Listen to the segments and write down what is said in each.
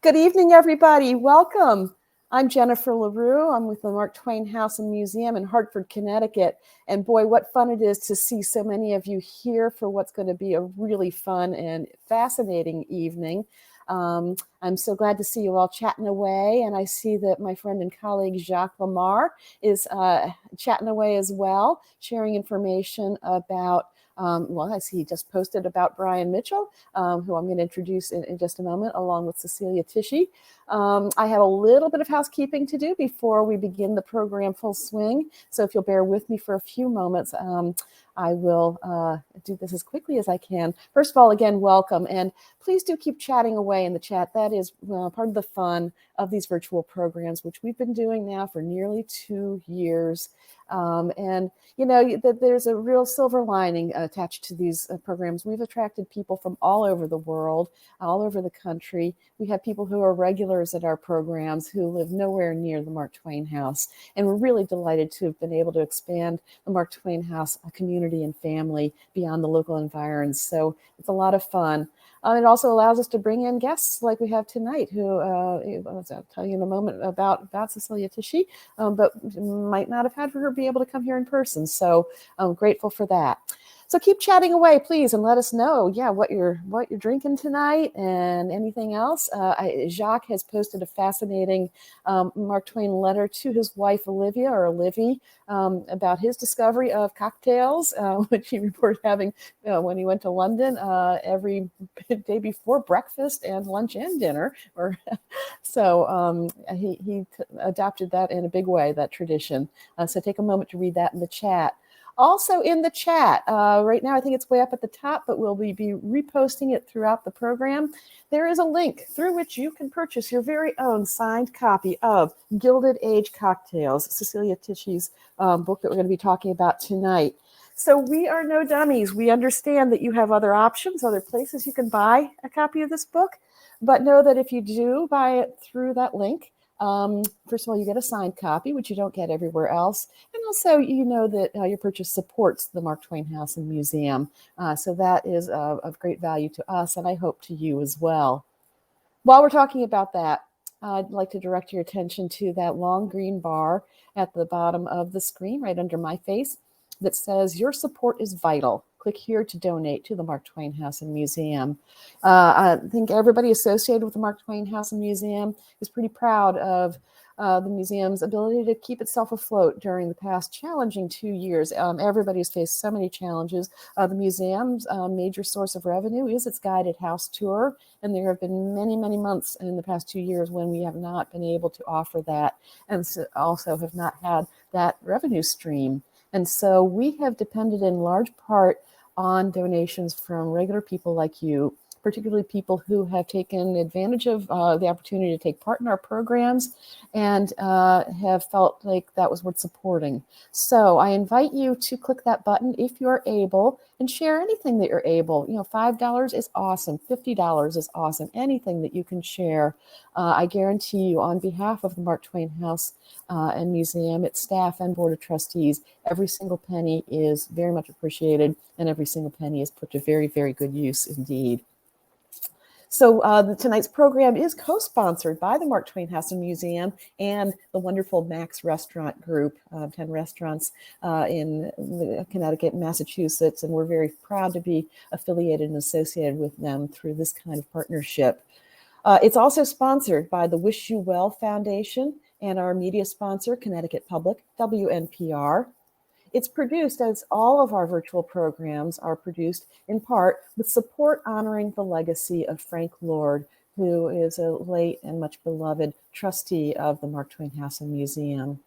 Good evening, everybody. Welcome. I'm Jennifer LaRue. I'm with the Mark Twain House and Museum in Hartford, Connecticut. And boy, what fun it is to see so many of you here for what's going to be a really fun and fascinating evening. I'm so glad to see you all chatting away. And I see that my friend and colleague Jacques Lamar is chatting away as well, sharing information about I see he just posted about Brian Mitchell, who I'm going to introduce in just a moment, along with Cecilia Tishi. I have a little bit of housekeeping to do before we begin the program full swing. So if you'll bear with me for a few moments, I will do this as quickly as I can. First of all, again, welcome. And please do keep chatting away in the chat. That is part of the fun of these virtual programs, which we've been doing now for nearly 2 years. And, you know, there's a real silver lining attached to these programs. We've attracted people from all over the world, all over the country. We have people who are regulars at our programs who live nowhere near the Mark Twain House. And we're really delighted to have been able to expand the Mark Twain House community and family beyond the local environs. So it's a lot of fun. It also allows us to bring in guests like we have tonight, who I'll tell you in a moment about Cecilia Tishi, but might not have had her be able to come here in person. So I'm grateful for that. So keep chatting away, please, and let us know, what you're drinking tonight and anything else. Jacques has posted a fascinating Mark Twain letter to his wife, Olivia, or Livy, about his discovery of cocktails, which he reported having when he went to London every day before breakfast and lunch and dinner. So he adopted that in a big way, that tradition. So take a moment to read that in the chat. Also in the chat, right now I think it's way up at the top, but we'll be reposting it throughout the program. There is a link through which you can purchase your very own signed copy of Gilded Age Cocktails, Cecilia Tishi's book that we're going to be talking about tonight. So we are no dummies. We understand that you have other options, other places you can buy a copy of this book, but know that if you do buy it through that link, first of all, you get a signed copy, which you don't get everywhere else. And also, you know that your purchase supports the Mark Twain House and Museum. So that is of great value to us, and I hope to you as well. While we're talking about that, I'd like to direct your attention to that long green bar at the bottom of the screen, right under my face, that says, "Your support is vital. Click here to donate to the Mark Twain House and Museum." I think everybody associated with the Mark Twain House and Museum is pretty proud of the museum's ability to keep itself afloat during the past challenging 2 years. Everybody's faced so many challenges. The museum's major source of revenue is its guided house tour, and there have been many, many months in the past 2 years when we have not been able to offer that, and also have not had that revenue stream. And so we have depended in large part on donations from regular people like you, particularly people who have taken advantage of the opportunity to take part in our programs and have felt like that was worth supporting. So I invite you to click that button if you're able and share anything that you're able. You know, $5 is awesome. $50 is awesome. Anything that you can share. I guarantee you, on behalf of the Mark Twain House and Museum, its staff and board of trustees, every single penny is very much appreciated, and every single penny is put to very, very good use indeed. So tonight's program is co-sponsored by the Mark Twain House and Museum and the wonderful Max Restaurant Group, 10 restaurants in Connecticut and Massachusetts, and we're very proud to be affiliated and associated with them through this kind of partnership. It's also sponsored by the Wish You Well Foundation and our media sponsor, Connecticut Public, WNPR. It's produced, as all of our virtual programs are produced, in part with support honoring the legacy of Frank Lord, who is a late and much beloved trustee of the Mark Twain House and Museum.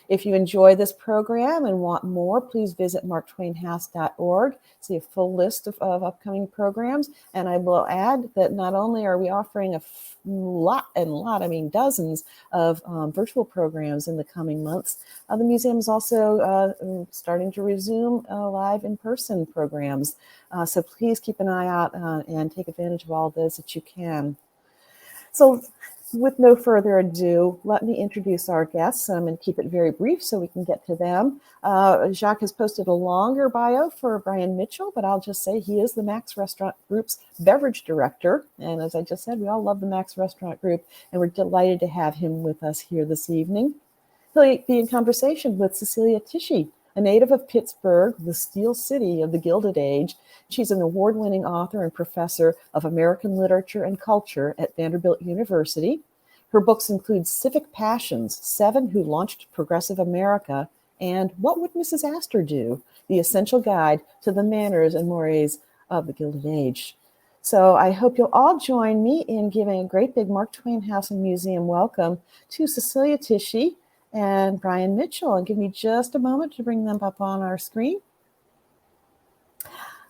If you enjoy this program and want more, please visit marktwainhouse.org, see a full list of upcoming programs. And I will add that not only are we offering dozens of virtual programs in the coming months, the museum is also starting to resume live in-person programs. So please keep an eye out and take advantage of all those that you can. So with no further ado, let me introduce our guests. I'm going to keep it very brief so we can get to them. Jacques has posted a longer bio for Brian Mitchell, but I'll just say he is the Max Restaurant Group's beverage director. And as I just said, we all love the Max Restaurant Group, and we're delighted to have him with us here this evening. He'll be in conversation with Cecilia Tishi, a native of Pittsburgh, the Steel City of the Gilded Age. She's an award-winning author and professor of American literature and culture at Vanderbilt University. Her books include Civic Passions, Seven Who Launched Progressive America, and What Would Mrs. Astor Do? The Essential Guide to the Manners and Mores of the Gilded Age. So I hope you'll all join me in giving a great big Mark Twain House and Museum welcome to Cecilia Tishi and Brian Mitchell. And give me just a moment to bring them up on our screen.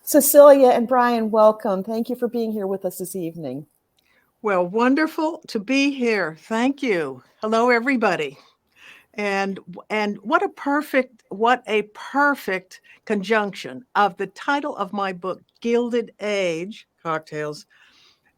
Cecilia and Brian, welcome. Thank you for being here with us this evening. Well, wonderful to be here. Thank you. Hello, everybody. And what a perfect conjunction of the title of my book, Gilded Age Cocktails,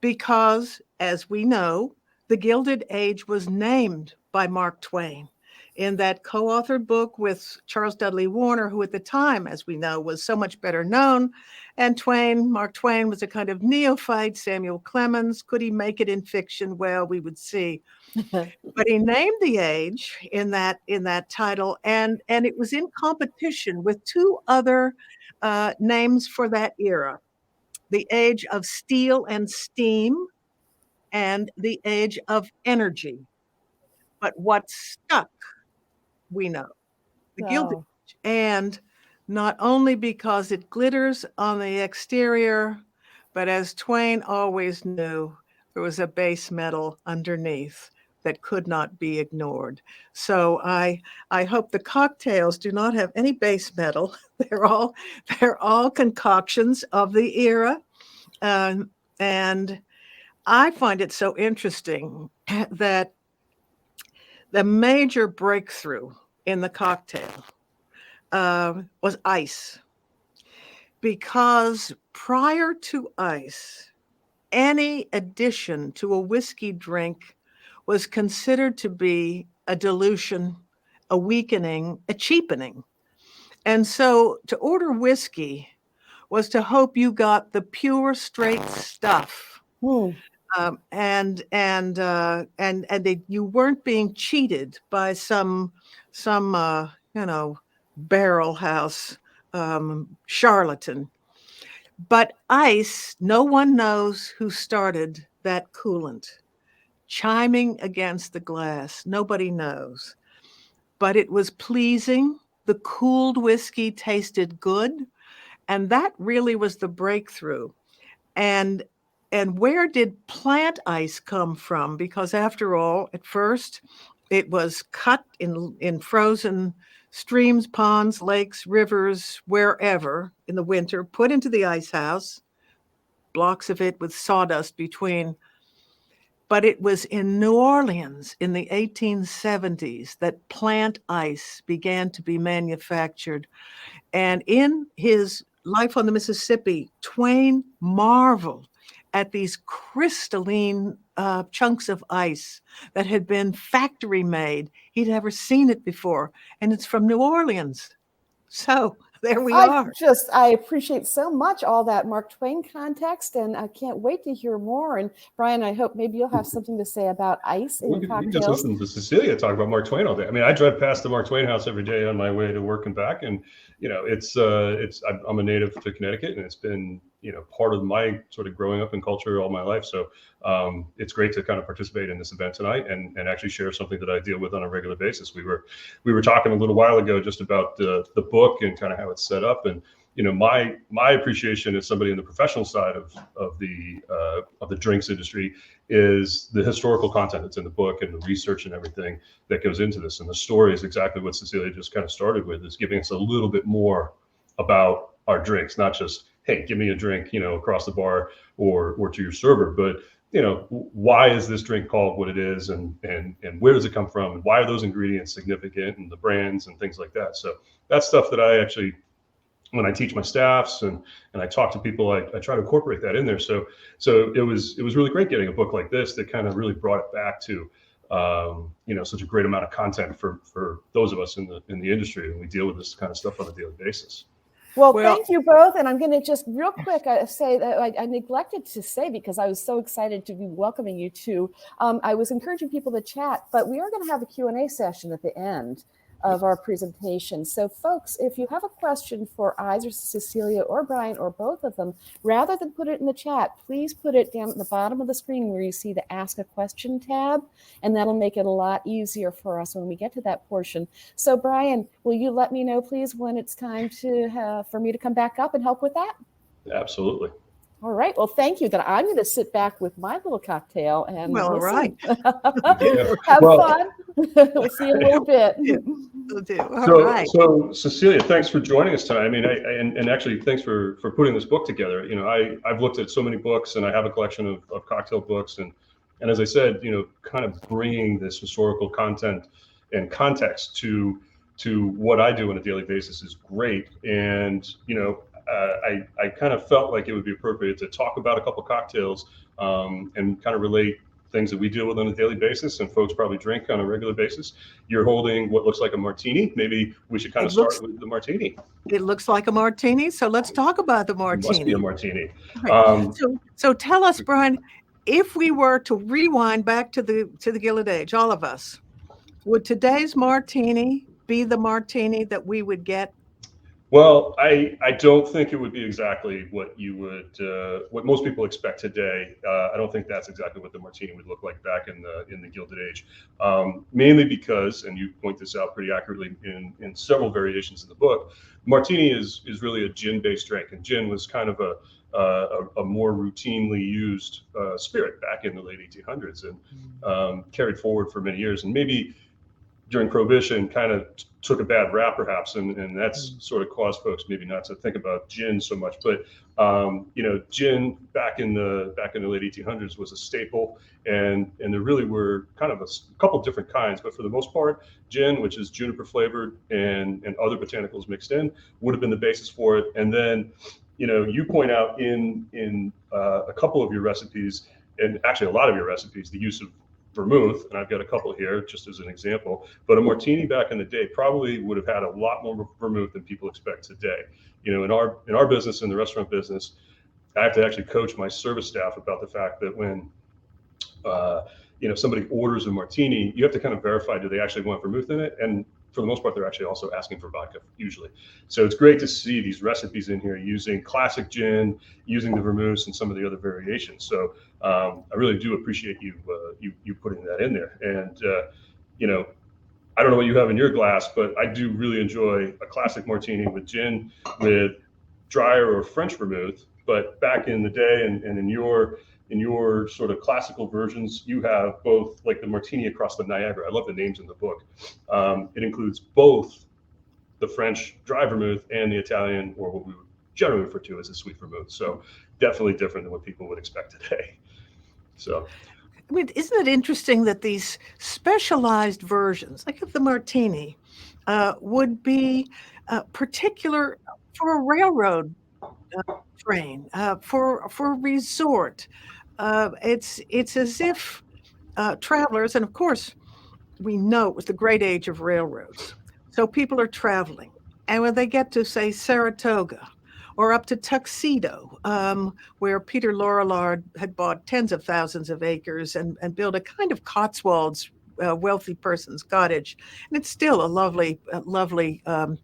because as we know, the Gilded Age was named by Mark Twain in that co-authored book with Charles Dudley Warner, who at the time, as we know, was so much better known. And Mark Twain was a kind of neophyte, Samuel Clemens. Could he make it in fiction? Well, we would see. But he named the age in that title, and it was in competition with two other names for that era: the age of steel and steam, and the age of energy. But what stuck, we know, the Gilded Age. And not only because it glitters on the exterior, but as Twain always knew, there was a base metal underneath that could not be ignored. So I hope the cocktails do not have any base metal. They're all concoctions of the era. And I find it so interesting that the major breakthrough in the cocktail was ice. Because prior to ice, any addition to a whiskey drink was considered to be a dilution, a weakening, a cheapening. And so to order whiskey was to hope you got the pure, straight stuff. And you weren't being cheated by some barrel house charlatan. But ice, no one knows who started that coolant chiming against the glass. Nobody knows. But it was pleasing. The cooled whiskey tasted good. And that really was the breakthrough. And where did plant ice come from? Because after all, at first, it was cut in frozen streams, ponds, lakes, rivers, wherever in the winter, put into the ice house, blocks of it with sawdust between. But it was in New Orleans in the 1870s that plant ice began to be manufactured. And in his Life on the Mississippi, Twain marveled at these crystalline chunks of ice that had been factory made. He'd never seen it before. And it's from New Orleans. So there we are. I appreciate so much all that Mark Twain context, and I can't wait to hear more. And Brian, I hope maybe you'll have something to say about ice in cocktails. You just listen to Cecilia talk about Mark Twain all day. I mean, I drive past the Mark Twain house every day on my way to work and back, and I'm a native to Connecticut, and it's been part of my sort of growing up in culture all my life. So it's great to kind of participate in this event tonight and actually share something that I deal with on a regular basis. We were talking a little while ago just about the book and kind of how it's set up, and my appreciation as somebody in the professional side of the drinks industry is the historical content that's in the book and the research and everything that goes into this. And the story is exactly what Cecilia just kind of started with, is giving us a little bit more about our drinks, not just, hey, give me a drink, across the bar or to your server, but why is this drink called what it is, and where does it come from, and why are those ingredients significant, and the brands and things like that. So that's stuff that I actually when I teach my staffs and I talk to people, I try to incorporate that in there. So it was really great getting a book like this that kind of really brought it back to such a great amount of content for those of us in the industry, and we deal with this kind of stuff on a daily basis. Well, thank you both. And I'm going to just real quick say that I neglected to say, because I was so excited to be welcoming you two. I was encouraging people to chat, but we are going to have a Q&A session at the end of our presentation. So folks, if you have a question for either Cecelia or Brian or both of them, rather than put it in the chat, please put it down at the bottom of the screen where you see the Ask a Question tab, and that'll make it a lot easier for us when we get to that portion. So Brian, will you let me know, please, when it's time for me to come back up and help with that? Absolutely. All right. Well, thank you. Then I'm going to sit back with my little cocktail and listen. All right. Have fun. We'll see you in a little bit. We'll do. All right. So Cecelia, thanks for joining us tonight. I mean, and actually, thanks for putting this book together. I've looked at so many books, and I have a collection of cocktail books, and as I said, kind of bringing this historical content and context to what I do on a daily basis is great. And I kind of felt like it would be appropriate to talk about a couple of cocktails and kind of relate things that we deal with on a daily basis and folks probably drink on a regular basis. You're holding what looks like a martini. Maybe we should kind of start with the martini. It looks like a martini, so let's talk about the martini. It must be a martini. Right. So tell us, Brian, if we were to rewind back to the Gilded Age, all of us, would today's martini be the martini that we would get? Well, I don't think it would be exactly what you would what most people expect today. I don't think that's exactly what the martini would look like back in the Gilded Age. Mainly because, and you point this out pretty accurately in several variations in the book, martini is really a gin-based drink, and gin was kind of a more routinely used spirit back in the late 1800s and carried forward for many years, and maybe during Prohibition kind of took a bad rap perhaps, and that's sort of caused folks maybe not to think about gin so much. But gin back in the late 1800s was a staple, and there really were kind of a couple different kinds, but for the most part, gin, which is juniper flavored and other botanicals mixed in, would have been the basis for it. And then you point out in a couple of your recipes, and actually a lot of your recipes, the use of vermouth, and I've got a couple here just as an example, but a martini back in the day probably would have had a lot more vermouth than people expect today. In our business, in the restaurant business, I have to actually coach my service staff about the fact that when somebody orders a martini, you have to kind of verify, do they actually want vermouth in it? And for the most part, they're actually also asking for vodka usually. So it's great to see these recipes in here using classic gin, using the vermouths and some of the other variations. So I really do appreciate you putting that in there. And I don't know what you have in your glass, but I do really enjoy a classic martini with gin, with drier or French vermouth. But back in the day, and in your sort of classical versions, you have both, like the martini across the Niagara. I love the names in the book. It includes both the French dry vermouth and the Italian, or what we would generally refer to as a sweet vermouth. So definitely different than what people would expect today. So, I mean, isn't it interesting that these specialized versions, like of the martini, would be particular for a railroad train, for a resort? It's as if travelers, and of course, we know it was the great age of railroads. So people are traveling, and when they get to, say, Saratoga or up to Tuxedo, where Peter Lorillard had bought tens of thousands of acres and built a kind of Cotswolds wealthy person's cottage, and it's still a lovely, call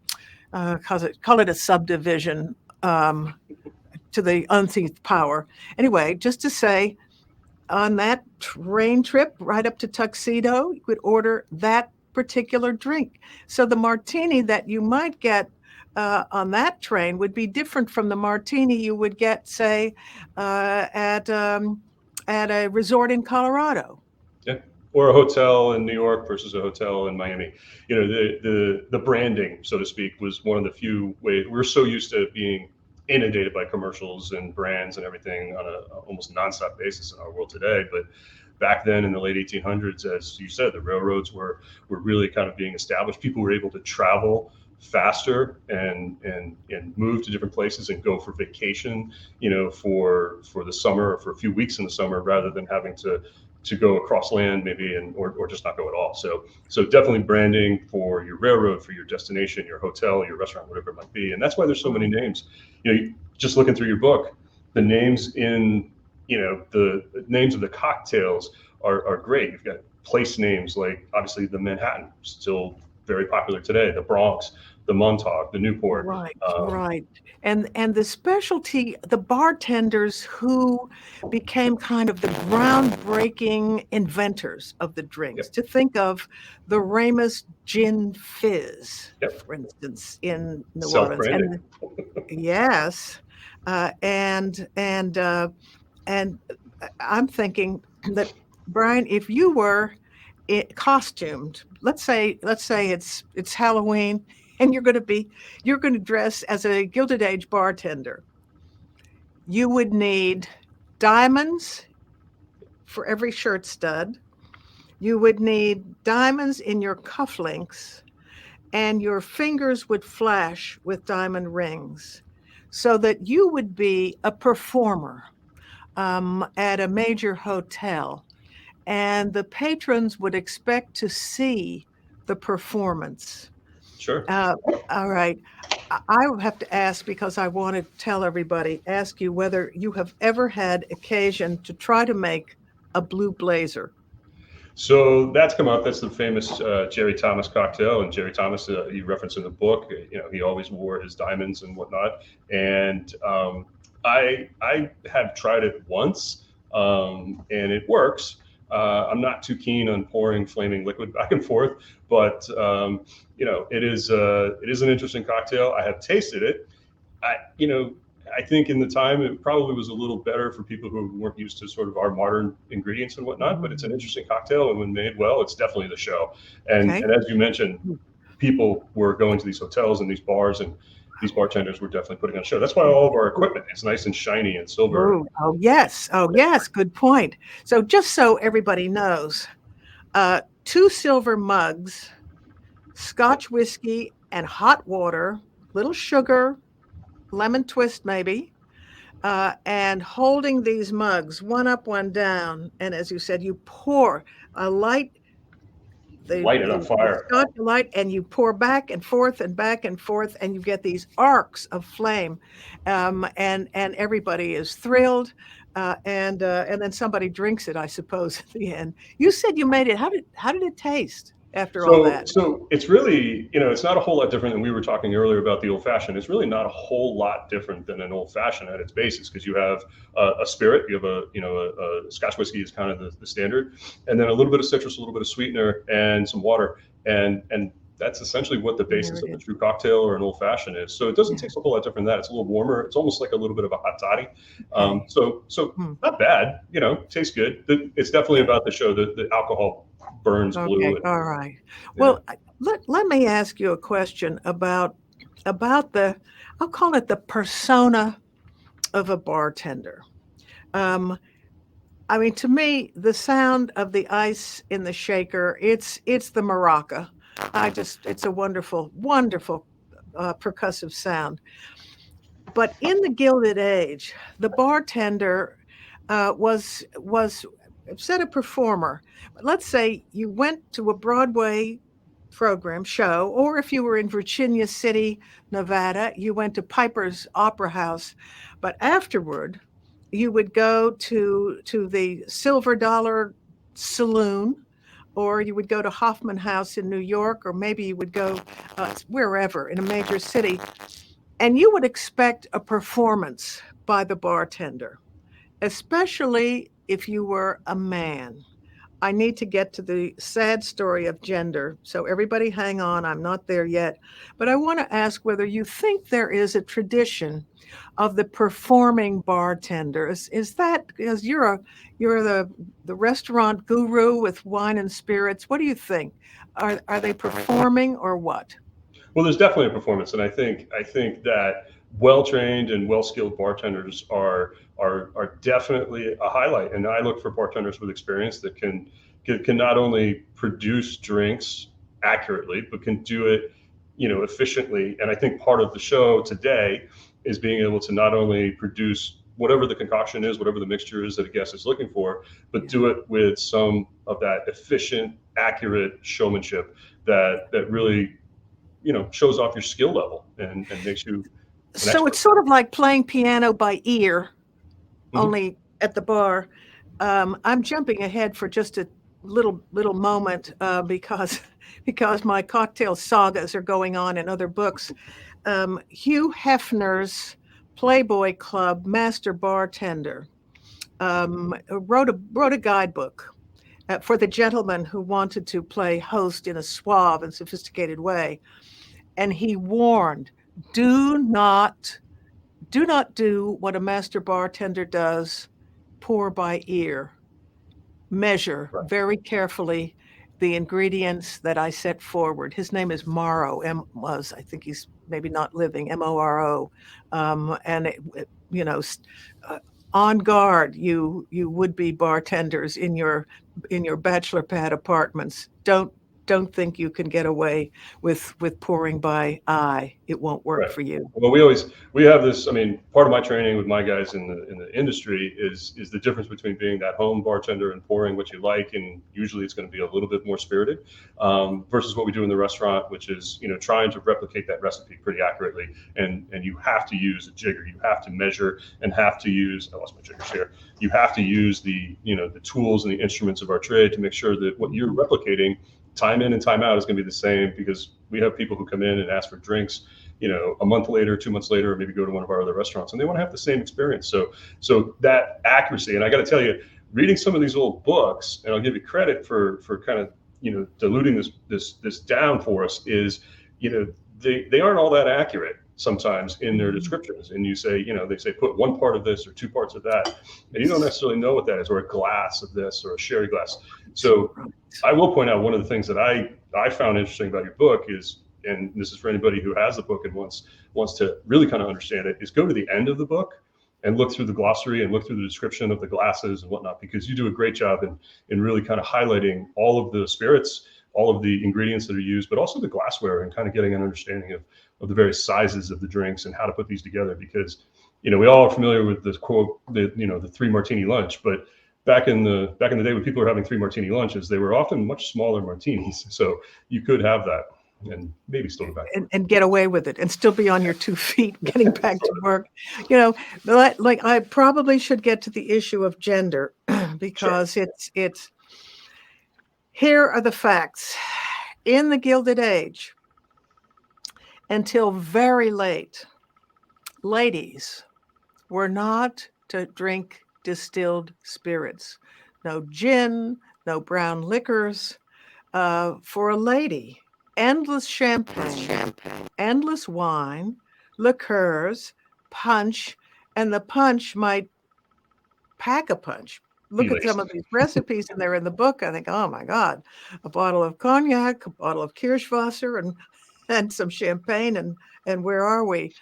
it a subdivision to the unseen power. Anyway, just to say, on that train trip right up to Tuxedo, you could order that particular drink. So the martini that you might get on that train would be different from the martini you would get, say, at a resort in Colorado. Yeah, or a hotel in New York versus a hotel in Miami. The branding, so to speak, was one of the few ways. We're so used to being inundated by commercials and brands and everything on a almost nonstop basis in our world today. But back then in the late 1800s, as you said, the railroads were really kind of being established. People were able to travel faster and move to different places and go for vacation, for the summer or for a few weeks in the summer, rather than having to go across land maybe or just not go at all. So definitely branding for your railroad, for your destination, your hotel, your restaurant, whatever it might be. And that's why there's so many names. Just looking through your book, the names in the names of the cocktails are great. You've got place names like obviously the Manhattan, still very popular today, the Bronx, the Montauk, the Newport. Right. And the specialty, the bartenders who became kind of the groundbreaking inventors of the drinks. To think of the Ramus Gin Fizz, for instance, in New Orleans. And yes, and I'm thinking that, Brian, if you were costumed, let's say it's Halloween, and you're going to dress as a Gilded Age bartender, you would need diamonds for every shirt stud. You would need diamonds in your cufflinks, and your fingers would flash with diamond rings, so that you would be a performer at a major hotel, and the patrons would expect to see the performance. Sure. All right. I would have to ask, because I want to tell everybody, ask you whether you have ever had occasion to try to make a blue blazer. So that's come up. That's the famous Jerry Thomas cocktail. And Jerry Thomas, you reference in the book, he always wore his diamonds and whatnot. And I have tried it once, and it works. I'm not too keen on pouring flaming liquid back and forth, but it is an interesting cocktail. I have tasted it. I think in the time it probably was a little better for people who weren't used to sort of our modern ingredients and whatnot, but it's an interesting cocktail, and when made well, it's definitely the show. And as you mentioned, people were going to these hotels and these bars, and these bartenders were definitely putting on a show. That's why all of our equipment is nice and shiny and silver. Oh yes. Good point. So just so everybody knows, 2 silver mugs, Scotch whiskey and hot water, little sugar, lemon twist maybe, and holding these mugs, one up, one down. And as you said, you pour a light it on fire. Scotch light, and you pour back and forth, and you get these arcs of flame, and everybody is thrilled, and then somebody drinks it, I suppose, at the end. You said you made it. How did it taste after all that? So it's really, it's not a whole lot different than we were talking earlier about the old fashioned. It's really not a whole lot different than an old fashioned at its basis, because you have a spirit, you have a Scotch whiskey is kind of the standard, and then a little bit of citrus, a little bit of sweetener, and some water, and that's essentially what the basis of a true cocktail or an old fashioned is. So it doesn't taste a whole lot different than that. It's a little warmer. It's almost like a little bit of a hot toddy. So not bad. Tastes good. It's definitely about the show. The alcohol burns blue. All right. Well, let me ask you a question about the, I'll call it the persona of a bartender. To me, the sound of the ice in the shaker, it's the maraca. It's a wonderful, wonderful percussive sound. But in the Gilded Age, the bartender was said a performer. Let's say you went to a Broadway program show, or if you were in Virginia City, Nevada, you went to Piper's Opera House. But afterward, you would go to the Silver Dollar Saloon, or you would go to Hoffman House in New York, or maybe you would go wherever in a major city, and you would expect a performance by the bartender, especially if you were a man. I need to get to the sad story of gender, so everybody hang on, I'm not there yet. But I want to ask whether you think there is a tradition of the performing bartender. Is that, because you're the restaurant guru with wine and spirits, what do you think? Are they performing or what? Well, there's definitely a performance, and I think that well-trained and well-skilled bartenders are definitely a highlight. And I look for bartenders with experience that can not only produce drinks accurately, but can do it efficiently. And I think part of the show today is being able to not only produce whatever the concoction is, whatever the mixture is that a guest is looking for, but do it with some of that efficient, accurate showmanship that really, shows off your skill level and makes you an So expert. it's sort of like playing piano by ear, only at the bar. I'm jumping ahead for just a little moment because my cocktail sagas are going on in other books. Hugh Hefner's Playboy Club Master Bartender wrote a guidebook for the gentleman who wanted to play host in a suave and sophisticated way, and he warned, do not do what a master bartender does, pour by ear. Measure very carefully the ingredients that I set forward. His name is Morrow, I think he's maybe not living, Moro. And, on guard, you would-be bartenders in your bachelor pad apartments. Don't think you can get away with pouring by eye. It won't work for you. Well, we have this. I mean, part of my training with my guys in the industry is the difference between being that home bartender and pouring what you like, and usually it's going to be a little bit more spirited, versus what we do in the restaurant, which is trying to replicate that recipe pretty accurately. And you have to use a jigger. You have to measure and have to use. I lost my jiggers here. You have to use the the tools and the instruments of our trade to make sure that what you're replicating, time in and time out, is going to be the same, because we have people who come in and ask for drinks, a month later, 2 months later, or maybe go to one of our other restaurants, and they want to have the same experience. So that accuracy, and I got to tell you, reading some of these old books, and I'll give you credit for kind of diluting this down for us, is they aren't all that accurate sometimes in their descriptions. And you say, they say put one part of this or two parts of that, and you don't necessarily know what that is, or a glass of this or a sherry glass. So I will point out, one of the things that I found interesting about your book is, and this is for anybody who has the book and wants to really kind of understand it, is go to the end of the book and look through the glossary and look through the description of the glasses and whatnot, because you do a great job in really kind of highlighting all of the spirits, all of the ingredients that are used, but also the glassware, and kind of getting an understanding of the various sizes of the drinks and how to put these together. Because we all are familiar with this quote, the 3 martini lunch, but back in the day when people were having 3 martini lunches, they were often much smaller martinis. So you could have that and maybe still go back and get away with it and still be on your 2 feet getting back to work. Like I probably should get to the issue of gender because it's here are the facts. In the Gilded Age, until very late, ladies were not to drink distilled spirits. No gin, no brown liquors. For a lady, endless champagne, endless wine, liqueurs, punch, and the punch might pack a punch. Look at some of these recipes, and they're in the book. I think, oh my God, a bottle of cognac, a bottle of Kirschwasser, and some champagne, and where are we?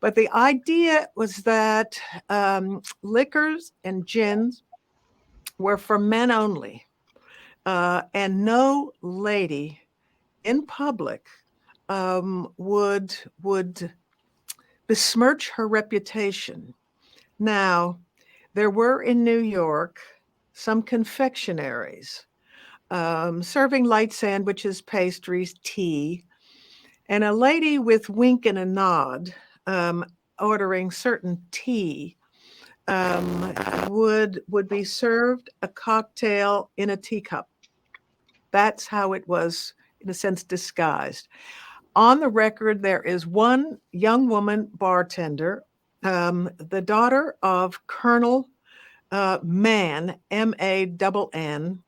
But the idea was that liquors and gins were for men only, and no lady in public would besmirch her reputation. Now, there were in New York some confectionaries serving light sandwiches, pastries, tea, and a lady with wink and a nod ordering certain tea would be served a cocktail in a teacup. That's how it was, in a sense, disguised. On the record, there is one young woman bartender, the daughter of Colonel Mann, Mann,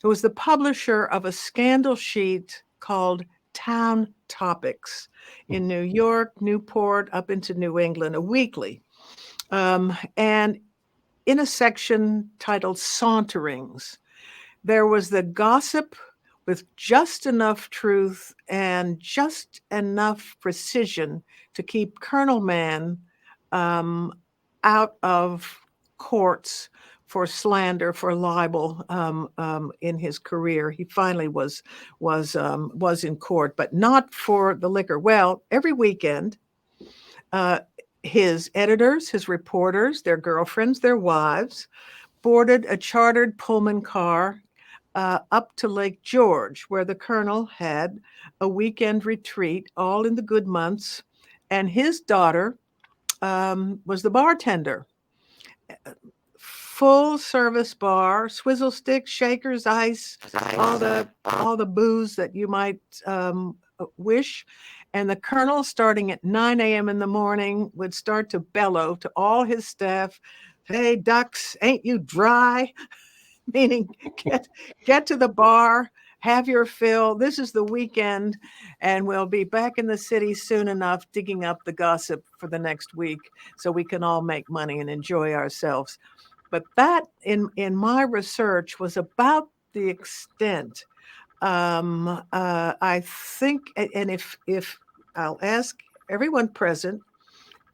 who was the publisher of a scandal sheet called Town Topics in New York, Newport, up into New England, a weekly. And in a section titled Saunterings, there was the gossip with just enough truth and just enough precision to keep Colonel Mann out of courts slander, for libel in his career. He finally was in court, but not for the liquor. Well, every weekend, his editors, his reporters, their girlfriends, their wives, boarded a chartered Pullman car up to Lake George, where the Colonel had a weekend retreat, all in the good months, and his daughter was the bartender. Full service bar, swizzle sticks, shakers, ice, all the booze that you might wish. And the Colonel, starting at 9 a.m. in the morning, would start to bellow to all his staff, "Hey, ducks, ain't you dry?" Meaning, get to the bar, have your fill. This is the weekend, and we'll be back in the city soon enough, digging up the gossip for the next week so we can all make money and enjoy ourselves. But that, in my research, was about the extent. I think, and if I'll ask everyone present,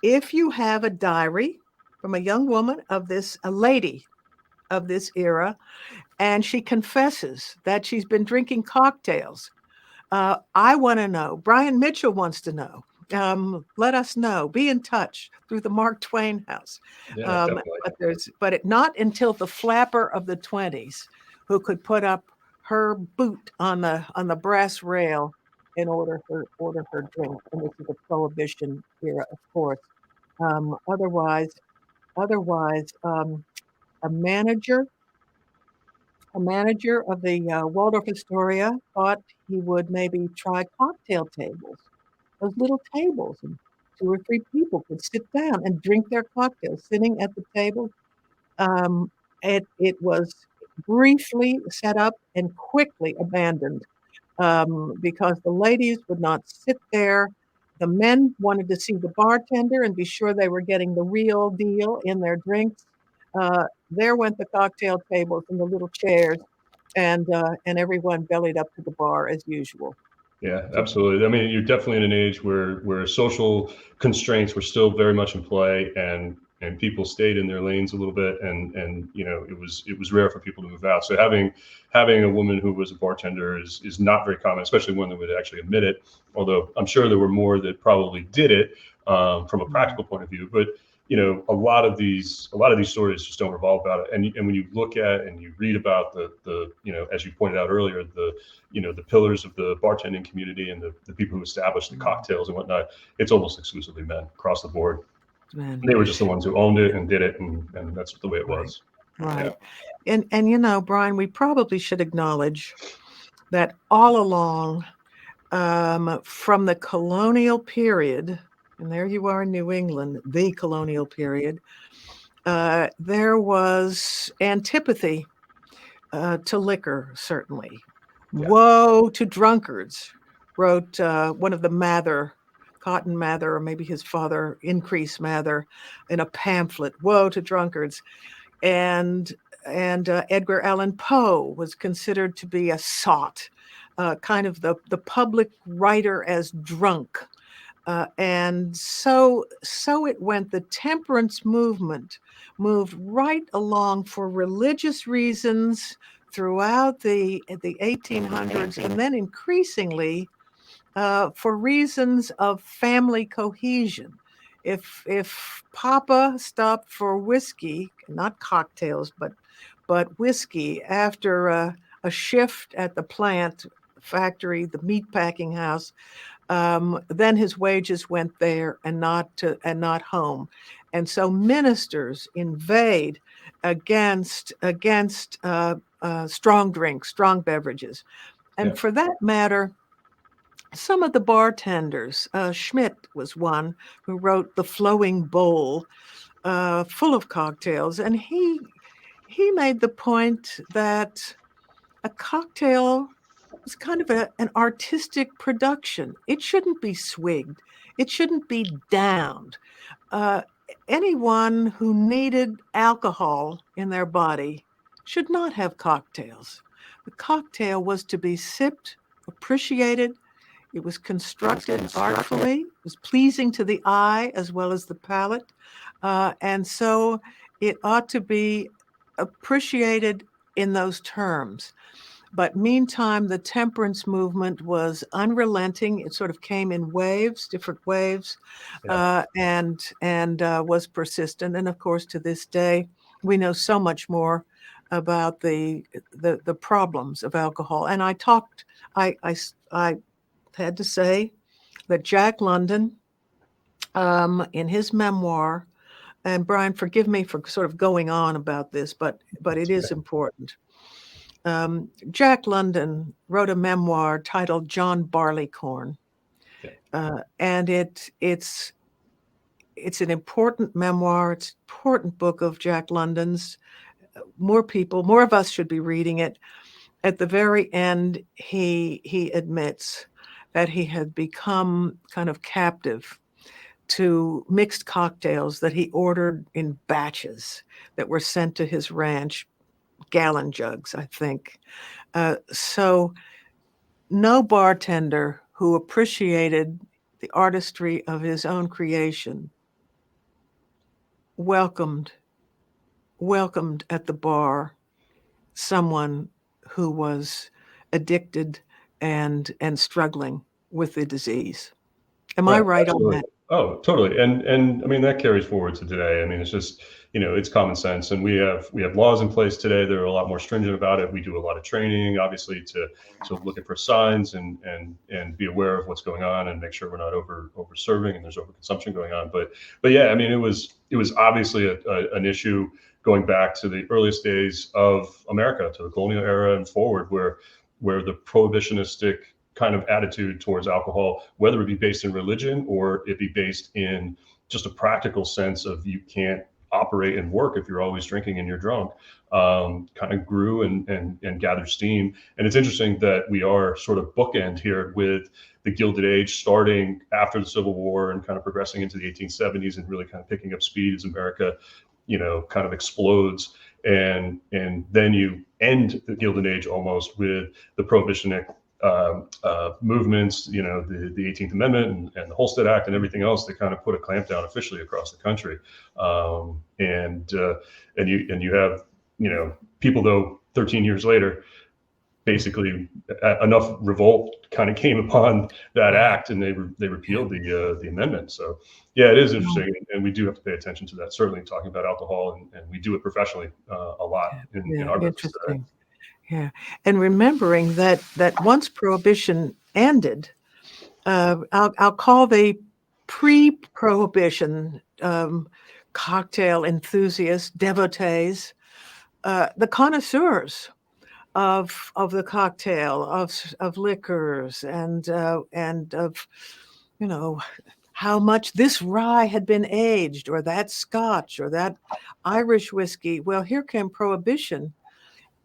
if you have a diary from a young woman a lady of this era, and she confesses that she's been drinking cocktails, I want to know. Brian Mitchell wants to know. Let us know. Be in touch through the Mark Twain House. Yeah, definitely. But not until the flapper of the 20s, who could put up her boot on the brass rail in order her drink. And this is a Prohibition era, of course. Otherwise, a manager of the Waldorf Astoria thought he would maybe try cocktail tables, those little tables, and 2 or 3 people could sit down and drink their cocktails sitting at the table. It was briefly set up and quickly abandoned because the ladies would not sit there. The men wanted to see the bartender and be sure they were getting the real deal in their drinks. There went the cocktail tables and the little chairs, and everyone bellied up to the bar as usual. Yeah, absolutely. I mean, you're definitely in an age where social constraints were still very much in play, and people stayed in their lanes a little bit, and it was rare for people to move out. So having a woman who was a bartender is not very common, especially one that would actually admit it. Although I'm sure there were more that probably did it from a practical point of view, but a lot of these stories just don't revolve about it. And when you look at and you read about the as you pointed out earlier, the pillars of the bartending community and the people who established the cocktails and whatnot, it's almost exclusively men across the board. Man. They were just the ones who owned it and did it, and that's the way it was. Right. Yeah. And Brian, we probably should acknowledge that all along, from the colonial period, and there you are in New England, the colonial period, there was antipathy to liquor, certainly. Yeah. "Woe to drunkards," wrote one of the Cotton Mather, or maybe his father, Increase Mather, in a pamphlet, "Woe to drunkards." And Edgar Allan Poe was considered to be a sot, kind of the public writer as drunk. And so it went. The temperance movement moved right along for religious reasons throughout the 1800s, and then increasingly for reasons of family cohesion. If Papa stopped for whiskey, not cocktails, but whiskey, after a shift at the plant factory, the meat packing house, then his wages went there and not home. And so ministers inveighed against strong drinks, strong beverages. And for that matter, some of the bartenders, Schmidt was one who wrote The Flowing Bowl, full of cocktails. And he made the point that a cocktail was kind of an artistic production. It shouldn't be swigged. It shouldn't be downed. Anyone who needed alcohol in their body should not have cocktails. The cocktail was to be sipped, appreciated. It was constructed artfully. It was pleasing to the eye as well as the palate. And so it ought to be appreciated in those terms. But meantime, the temperance movement was unrelenting. It sort of came in waves, different waves, and was persistent. And of course, to this day, we know so much more about the problems of alcohol. And I had to say that Jack London, in his memoir, and Brian, forgive me for sort of going on about this, but it is important. Jack London wrote a memoir titled John Barleycorn, and it's an important memoir. It's an important book of Jack London's. More of us should be reading it. At the very end, he admits that he had become kind of captive to mixed cocktails that he ordered in batches that were sent to his ranch, gallon jugs, I think. So no bartender who appreciated the artistry of his own creation welcomed at the bar someone who was addicted and struggling with the disease. Am I right absolutely. on that? Oh, totally. And I mean, that carries forward to today. I mean, it's just, it's common sense. And we have laws in place today that are a lot more stringent about it. We do a lot of training, obviously, to looking for signs and be aware of what's going on and make sure we're not over serving and there's overconsumption going on. But yeah, I mean, it was obviously an issue going back to the earliest days of America, to the colonial era and forward, where the prohibitionistic kind of attitude towards alcohol, whether it be based in religion or it be based in just a practical sense of you can't operate and work if you're always drinking and you're drunk, kind of grew and gathered steam. And it's interesting that we are sort of bookend here with the Gilded Age starting after the Civil War and kind of progressing into the 1870s and really kind of picking up speed as America, kind of explodes. And then you end the Gilded Age almost with the prohibitionist movements, the 18th Amendment and the Holstead Act and everything else that kind of put a clamp down officially across the country. And you have, people, though, 13 years later, basically enough revolt kind of came upon that act and they repealed the amendment. So yeah, it is interesting. And we do have to pay attention to that, certainly talking about alcohol, and we do it professionally a lot in our business today. Yeah, and remembering that once Prohibition ended, I'll call the pre-Prohibition cocktail enthusiasts, devotees, the connoisseurs of the cocktail, of liquors, and of how much this rye had been aged, or that Scotch, or that Irish whiskey. Well, here came Prohibition.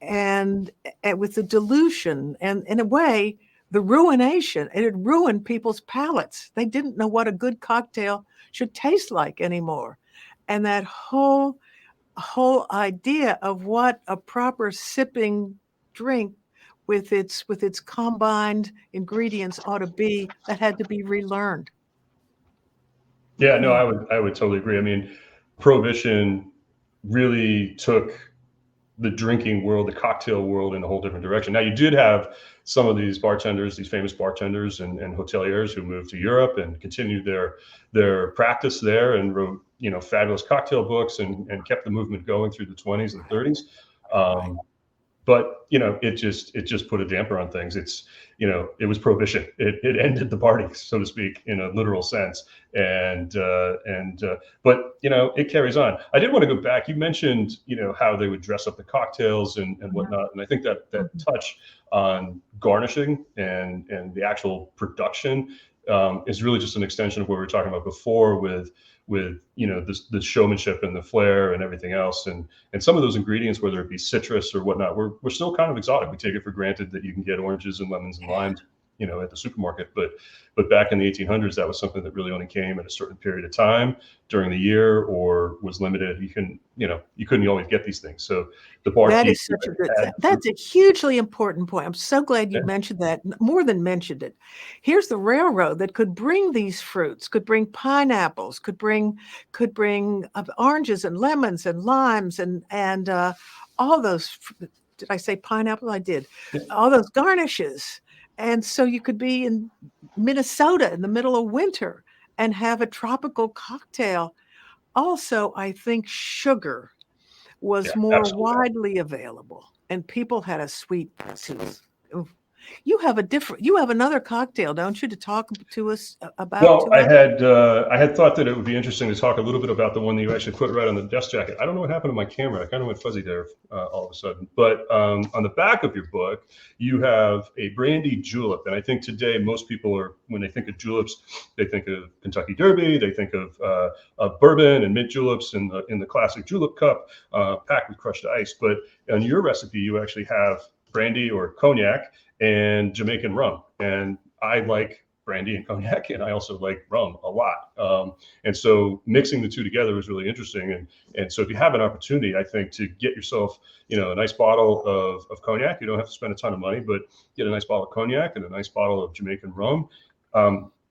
And with the dilution and, in a way, the ruination, it had ruined people's palates. They didn't know what a good cocktail should taste like anymore. And that whole idea of what a proper sipping drink with its combined ingredients ought to be, that had to be relearned. Yeah, no, I would totally agree. I mean, Prohibition really took the drinking world, the cocktail world, in a whole different direction. Now, you did have some of these bartenders, these famous bartenders and hoteliers who moved to Europe and continued their practice there and wrote, fabulous cocktail books and kept the movement going through the 20s and 30s. But it just put a damper on things. It was Prohibition. It ended the party, so to speak, in a literal sense. But it carries on. I did want to go back. You mentioned how they would dress up the cocktails and whatnot, and I think that touch on garnishing and the actual production is really just an extension of what we were talking about before with the showmanship and the flair and everything else, and some of those ingredients, whether it be citrus or whatnot, we're still kind of exotic. We take it for granted that you can get oranges and lemons and limes at the supermarket. But back in the 1800s, that was something that really only came at a certain period of time during the year, or was limited. You couldn't always get these things. So the That barkeep is such a good, that's a hugely important point. I'm so glad you mentioned that, more than mentioned it. Here's the railroad that could bring these fruits, could bring pineapples, could bring oranges and lemons and limes and all those. Did I say pineapple? I did. All those garnishes. And so you could be in Minnesota in the middle of winter and have a tropical cocktail. Also, I think sugar was more absolutely. widely available, and people had a sweet tooth. You have another cocktail, don't you, to talk to us about? Well, I had thought that it would be interesting to talk a little bit about the one that you actually put right on the desk jacket. I don't know what happened to my camera. I kind of went fuzzy there all of a sudden. But on the back of your book, you have a Brandy Julep. And I think today most people when they think of juleps, they think of Kentucky Derby. They think of bourbon and mint juleps in the classic julep cup packed with crushed ice. But on your recipe, you actually have brandy or cognac and Jamaican rum. And I like brandy and cognac, and I also like rum a lot. And so mixing the two together was really interesting. And so if you have an opportunity, I think, to get yourself, a nice bottle of cognac, you don't have to spend a ton of money, but get a nice bottle of cognac and a nice bottle of Jamaican rum.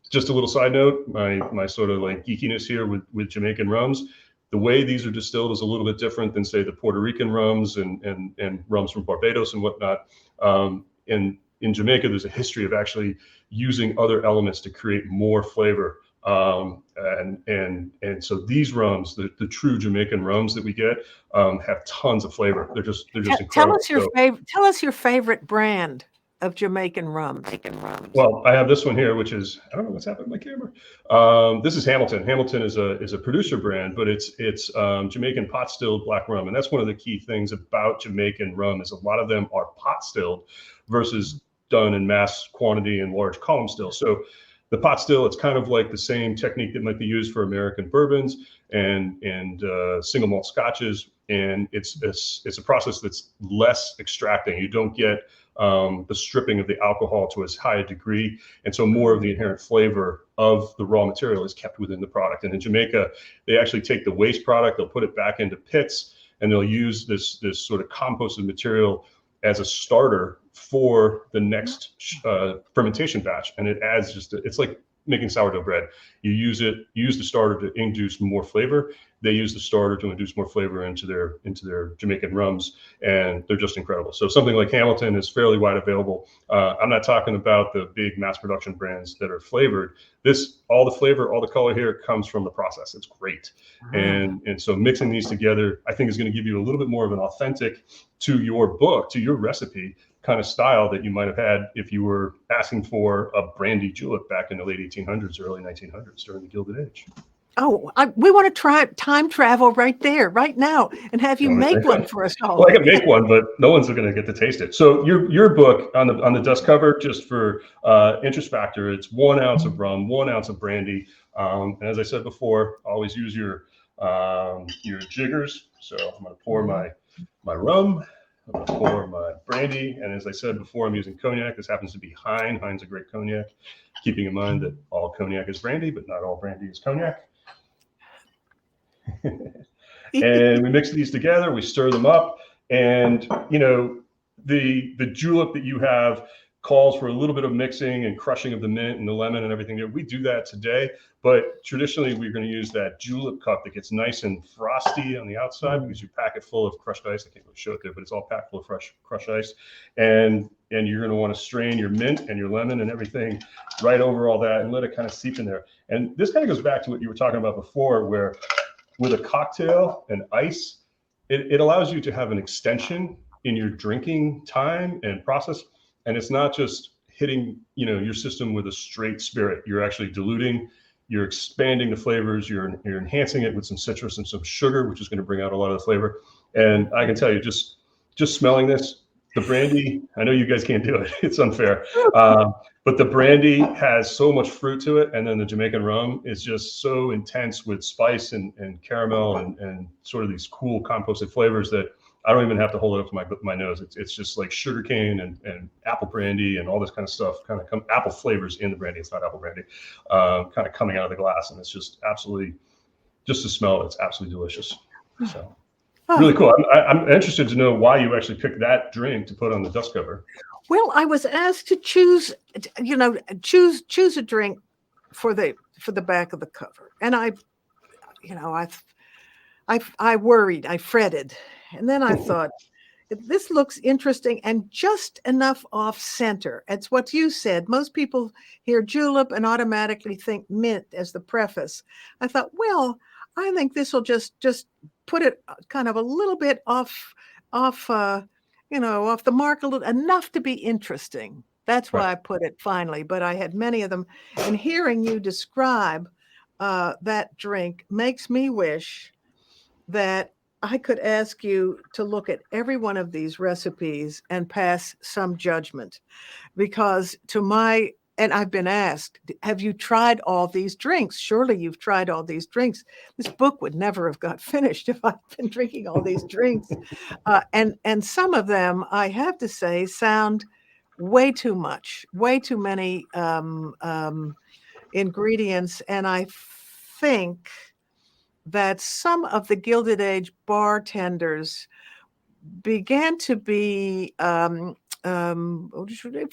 Just a little side note, my sort of like geekiness here with Jamaican rums. The way these are distilled is a little bit different than, say, the Puerto Rican rums and rums from Barbados and whatnot. In Jamaica, there's a history of actually using other elements to create more flavor. And so these rums, the true Jamaican rums that we get, have tons of flavor. They're just incredible. Tell us your favorite brand of Jamaican rum. Well, I have this one here, which is, I don't know what's happened to my camera. This is Hamilton. Hamilton is a producer brand, but it's Jamaican pot stilled black rum. And that's one of the key things about Jamaican rum, is a lot of them are pot stilled versus done in mass quantity in large column still. So the pot still, it's kind of like the same technique that might be used for American bourbons and single malt scotches. And it's a process that's less extracting. You don't get the stripping of the alcohol to as high a degree. And so more of the inherent flavor of the raw material is kept within the product. And in Jamaica, they actually take the waste product, they'll put it back into pits, and they'll use this sort of composted material as a starter for the next fermentation batch. And it adds it's like making sourdough bread. You use the starter to induce more flavor. They use the starter to induce more flavor into their Jamaican rums, and they're just incredible. So something like Hamilton is fairly wide available. I'm not talking about the big mass production brands that are flavored. All the flavor, all the color here comes from the process. It's great. And so mixing these together, I think, is going to give you a little bit more of an authentic to your book, to your recipe kind of style that you might have had if you were asking for a brandy julep back in the late 1800s, early 1900s during the Gilded Age. Oh, we want to try time travel right there, right now, and have you make one for us all. Well, I can make one, but no one's going to get to taste it. So your book on the dust cover, just for interest factor, it's 1 ounce of rum, 1 ounce of brandy, and as I said before, always use your jiggers. So I'm going to pour my rum. I'm going to pour my brandy, and as I said before, I'm using cognac. This happens to be Hein. Hein's a great cognac, keeping in mind that all cognac is brandy, but not all brandy is cognac. And we mix these together, we stir them up, and the julep that you have calls for a little bit of mixing and crushing of the mint and the lemon and everything. We do that today, but traditionally we're going to use that julep cup that gets nice and frosty on the outside because you pack it full of crushed ice. I can't really show it there, but it's all packed full of crushed ice. And you're going to want to strain your mint and your lemon and everything right over all that and let it kind of seep in there. And this kind of goes back to what you were talking about before, where with a cocktail and ice, it allows you to have an extension in your drinking time and process. And it's not just hitting, your system with a straight spirit. You're actually diluting, you're expanding the flavors, you're enhancing it with some citrus and some sugar, which is going to bring out a lot of the flavor. And I can tell you, just smelling this, the brandy, I know you guys can't do it. It's unfair. But the brandy has so much fruit to it. And then the Jamaican rum is just so intense with spice and caramel and sort of these cool composted flavors that I don't even have to hold it up to my nose. It's just like sugarcane and apple brandy and all this kind of stuff, kind of apple flavors in the brandy. It's not apple brandy, kind of coming out of the glass, and it's just absolutely, just to smell it, it's absolutely delicious. So really cool. I'm interested to know why you actually picked that drink to put on the dust cover. Well, I was asked to choose a drink for the back of the cover, and I worried, I fretted, and then I thought, this looks interesting and just enough off center. It's what you said. Most people hear julep and automatically think mint as the preface. I thought, well, I think this will just put it kind of a little bit off the mark, a little, enough to be interesting. That's why I put it finally. But I had many of them, and hearing you describe that drink makes me wish that I could ask you to look at every one of these recipes and pass some judgment, because and I've been asked, have you tried all these drinks? Surely you've tried all these drinks. This book would never have got finished if I'd been drinking all these drinks. And some of them, I have to say, sound way too much, way too many ingredients. And I think that some of the Gilded Age bartenders began to be, if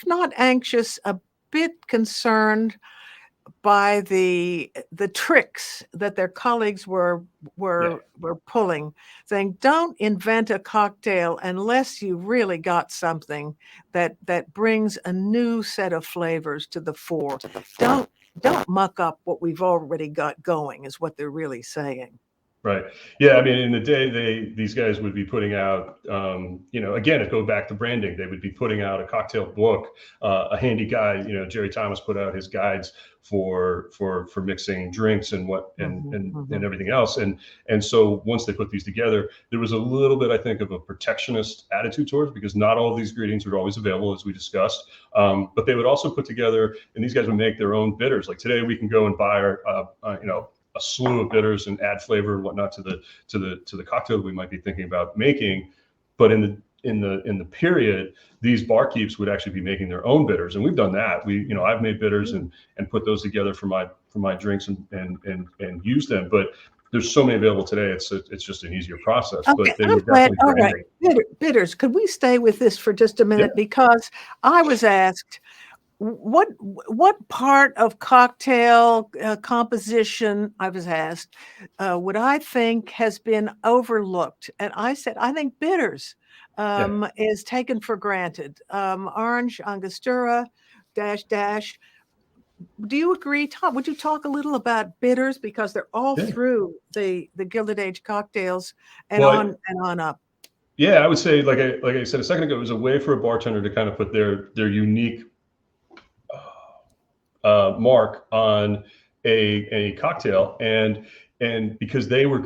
not anxious, a bit concerned by the tricks that their colleagues were pulling, saying, don't invent a cocktail unless you really got something that brings a new set of flavors to the fore. Don't muck up what we've already got going, is what they're really saying. Right. Yeah. I mean, in the day, these guys would be putting out, again, it go back to branding. They would be putting out a cocktail book, a handy guide. Jerry Thomas put out his guides for mixing drinks and and everything else. And so once they put these together, there was a little bit, I think, of a protectionist attitude towards, because not all of these ingredients were always available, as we discussed. But they would also put together, and these guys would make their own bitters. Like today, we can go and buy a slew of bitters and add flavor and whatnot to the cocktail that we might be thinking about making. But in the period, these barkeeps would actually be making their own bitters, and we've done that. I've made bitters and put those together for my drinks and use them. But there's so many available today. It's just an easier process. Okay, but they were definitely all right. Bitters. Could we stay with this for just a minute? Yeah. Because I was asked, what part of cocktail composition, I was asked, would I think has been overlooked? And I said, I think bitters is taken for granted. Orange, Angostura, dash. Do you agree, Tom? Would you talk a little about bitters, because they're all through the Gilded Age cocktails and on up? Yeah, I would say, like I said a second ago, it was a way for a bartender to kind of put their unique mark on a cocktail, and because they were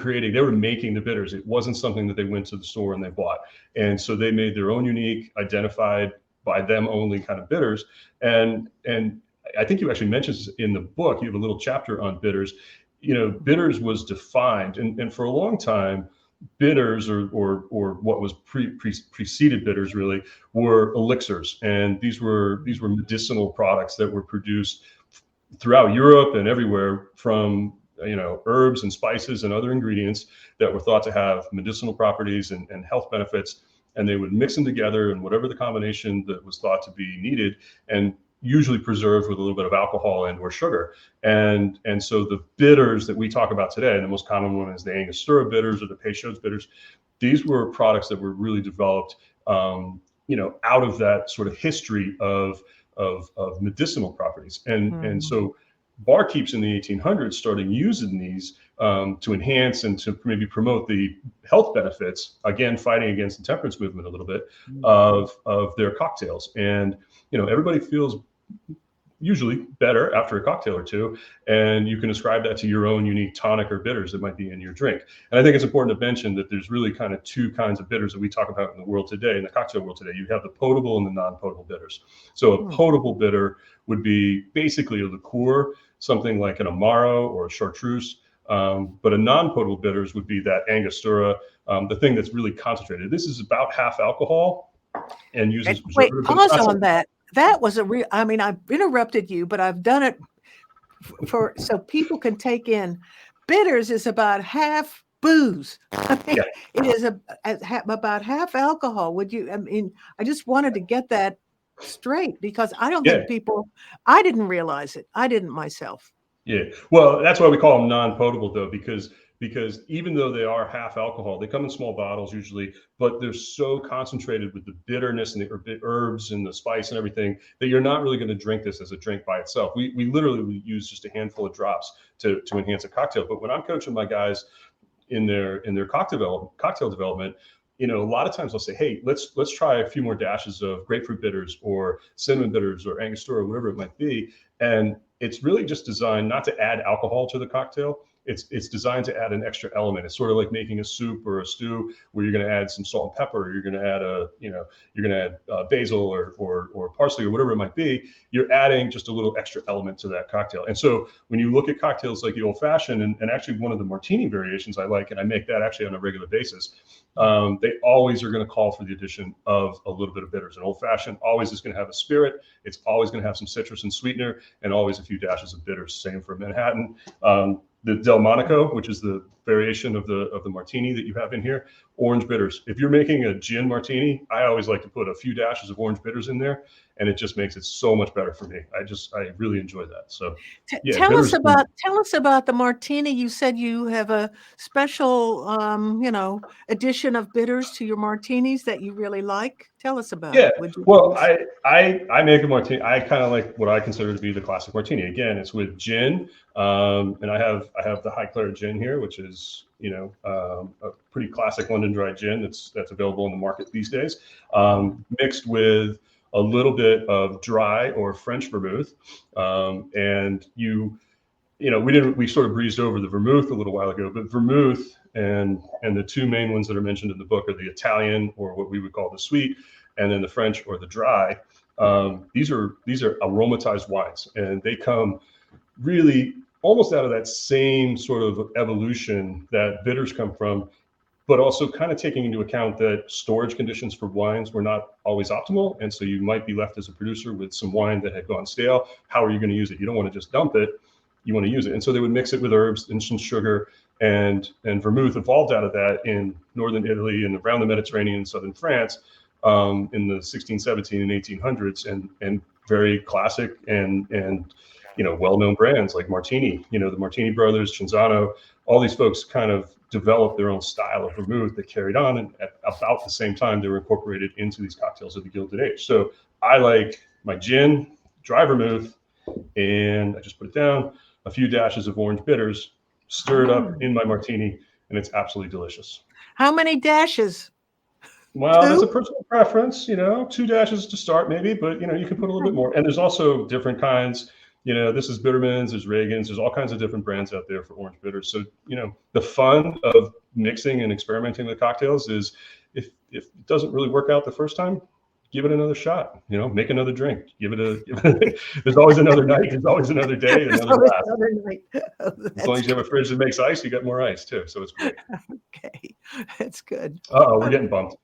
making the bitters, it wasn't something that they went to the store and they bought, and so they made their own unique, identified by them only kind of bitters. And I think you actually mentioned in the book, you have a little chapter on bitters. Bitters was defined, and for a long time, bitters or what was preceded bitters really were elixirs, and these were medicinal products that were produced throughout Europe and everywhere from herbs and spices and other ingredients that were thought to have medicinal properties and health benefits, and they would mix them together in whatever the combination that was thought to be needed, and usually preserved with a little bit of alcohol and or sugar. And so the bitters that we talk about today, the most common one is the Angostura bitters or the Peychaud's bitters. These were products that were really developed, out of that sort of history of medicinal properties. And so barkeeps in the 1800s started using these to enhance and to maybe promote the health benefits, again, fighting against the temperance movement a little bit, of their cocktails. And, everybody feels usually better after a cocktail or two, and you can ascribe that to your own unique tonic or bitters that might be in your drink. And I think it's important to mention that there's really kind of two kinds of bitters that we talk about in the world today, in the cocktail world today. You have the potable and the non-potable bitters. So a potable bitter would be basically a liqueur, something like an Amaro or a Chartreuse. But a non-potable bitters would be that Angostura the thing that's really concentrated. This is about half alcohol and uses Wait, preservatives. pause on that. That was a real, I mean, I've interrupted you, but I've done it for so people can take in. Bitters is about half booze. I mean, Yeah. it is about half alcohol. Would you, I mean, I just wanted to get that straight because I don't think people, I didn't realize it. I didn't myself. Yeah. Well, that's why we call them non-potable though, because even though they are half alcohol, they come in small bottles usually, but they're so concentrated with the bitterness and the herbs and the spice and everything that you're not really going to drink this as a drink by itself. We literally use just a handful of drops to enhance a cocktail. But when I'm coaching my guys in their cocktail development, you know, a lot of times I'll say, hey, let's try a few more dashes of grapefruit bitters or cinnamon bitters or Angostura, whatever it might be. And it's really just designed not to add alcohol to the cocktail. It's designed to add an extra element. It's sort of like making a soup or a stew where you're going to add some salt and pepper. Or you're going to add basil or parsley or whatever it might be. You're adding just a little extra element to that cocktail. And so when you look at cocktails like the old fashioned and actually one of the martini variations I like, and I make that actually on a regular basis, they always are going to call for the addition of a little bit of bitters. An old fashioned always is going to have a spirit. It's always going to have some citrus and sweetener, and always a few dashes of bitters. Same for Manhattan. The Delmonico, which is the variation of the martini that you have in here, orange bitters. If you're making a gin martini, I always like to put a few dashes of orange bitters in there, and it just makes it so much better for me. I really enjoy that. So tell us about the martini. You said you have a special addition of bitters to your martinis that you really like. Tell us about it. Would you well, I make a martini. I kind of like what I consider to be the classic martini. Again, it's with gin, and I have the high claret gin here, which is a pretty classic London dry gin that's available in the market these days, mixed with a little bit of dry or French vermouth, and we sort of breezed over the vermouth a little while ago, but vermouth and the two main ones that are mentioned in the book are the Italian, or what we would call the sweet, and then the French or the dry. These are aromatized wines, and they come really almost out of that same sort of evolution that bitters come from, but also kind of taking into account that storage conditions for wines were not always optimal. And so you might be left as a producer with some wine that had gone stale. How are you going to use it? You don't want to just dump it. You want to use it. And so they would mix it with herbs and some sugar, and vermouth evolved out of that in northern Italy and around the Mediterranean and southern France in the 16, 17, and 1800s, and very classic and well-known brands like Martini, the Martini brothers, Cinzano, all these folks kind of developed their own style of vermouth that carried on, and at about the same time they were incorporated into these cocktails of the Gilded Age. So I like my gin, dry vermouth, and I just put it down, a few dashes of orange bitters, stir it up in my martini, and it's absolutely delicious. How many dashes? Well, that's a personal preference, 2 dashes to start maybe, but you can put a little bit more. And there's also different kinds. This is Bittermans, there's Reagan's, there's all kinds of different brands out there for orange bitters. So, the fun of mixing and experimenting with cocktails is if it doesn't really work out the first time, give it another shot, make another drink, there's always another night, there's always another day, another glass. As long as you have a fridge that makes ice, you get more ice too. So it's great. Okay, that's good. We're getting bumped.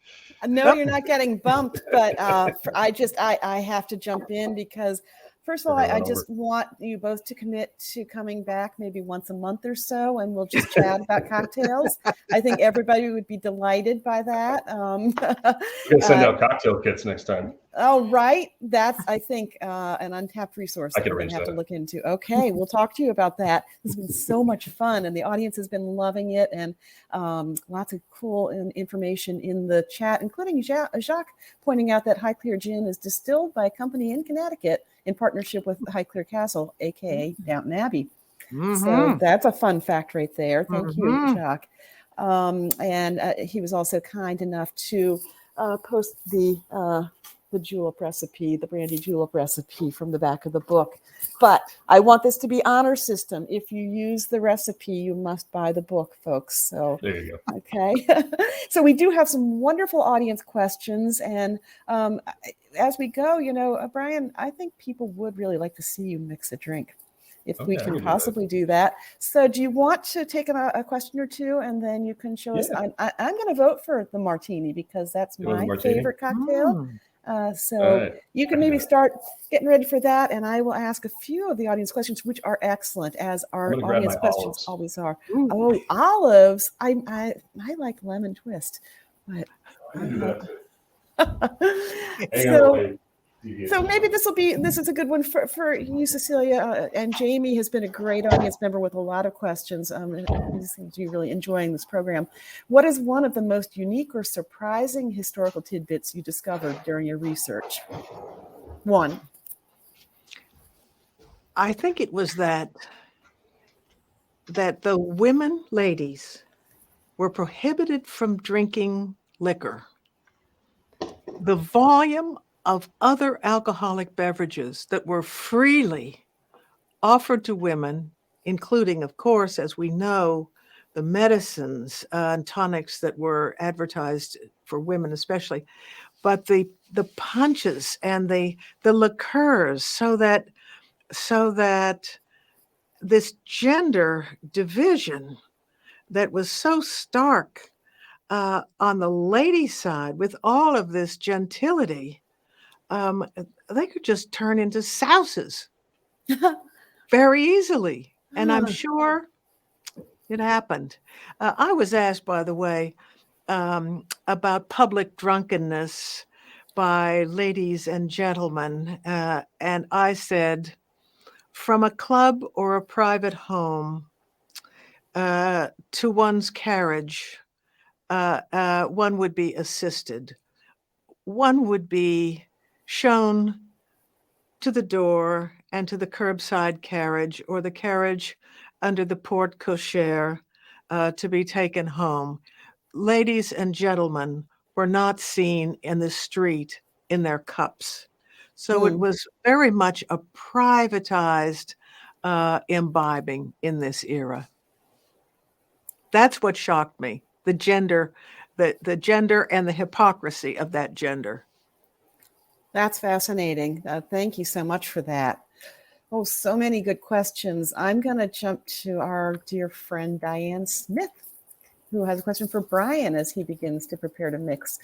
No, you're not getting bumped, but I have to jump in because first of all, I just want you both to commit to coming back maybe once a month or so, and we'll just chat about cocktails. I think everybody would be delighted by that. We're going to send out cocktail kits next time. Oh, right. That's, I think, an untapped resource that we're going to have to look into. Okay, we'll talk to you about that. This has been so much fun, and the audience has been loving it, and lots of cool information in the chat, including Jacques pointing out that High Clear Gin is distilled by a company in Connecticut in partnership with High Clear Castle, aka Downton Abbey. Mm-hmm. So that's a fun fact right there. Thank you, Jacques. And he was also kind enough to post the julep recipe, the Brandy Julep recipe from the back of the book. But I want this to be honor system. If you use the recipe, you must buy the book, folks. So there you go. Okay. So we do have some wonderful audience questions. And as we go, Brian, I think people would really like to see you mix a drink. if Okay, we I can can do that. possibly do that. So do you want to take a question or two, and then you can show us? I'm going to vote for the Martini because that's my favorite cocktail. So right. you can maybe start getting ready for that, and I will ask a few of the audience questions, which are excellent, as our audience questions always are. Ooh. Oh, olives! I like lemon twist, but I can do that too. So maybe this is a good one for you, Cecilia. And Jamie has been a great audience member with a lot of questions. He seems to be really enjoying this program. What is one of the most unique or surprising historical tidbits you discovered during your research? One. I think it was that the women ladies were prohibited from drinking liquor. The volume of other alcoholic beverages that were freely offered to women, including, of course, as we know, the medicines and tonics that were advertised for women especially, but the punches and the liqueurs, so that this gender division that was so stark on the lady side, with all of this gentility, they could just turn into souses very easily. And I'm sure it happened. I was asked, by the way, about public drunkenness by ladies and gentlemen. And I said, from a club or a private home to one's carriage, one would be assisted. One would be shown to the door and to the curbside carriage or the carriage under the porte cochere to be taken home. Ladies and gentlemen were not seen in the street in their cups. So it was very much a privatized imbibing in this era. That's what shocked me, the gender and the hypocrisy of that gender. That's fascinating. Thank you so much for that. Oh, so many good questions. I'm going to jump to our dear friend Diane Smith, who has a question for Brian as he begins to prepare to mix.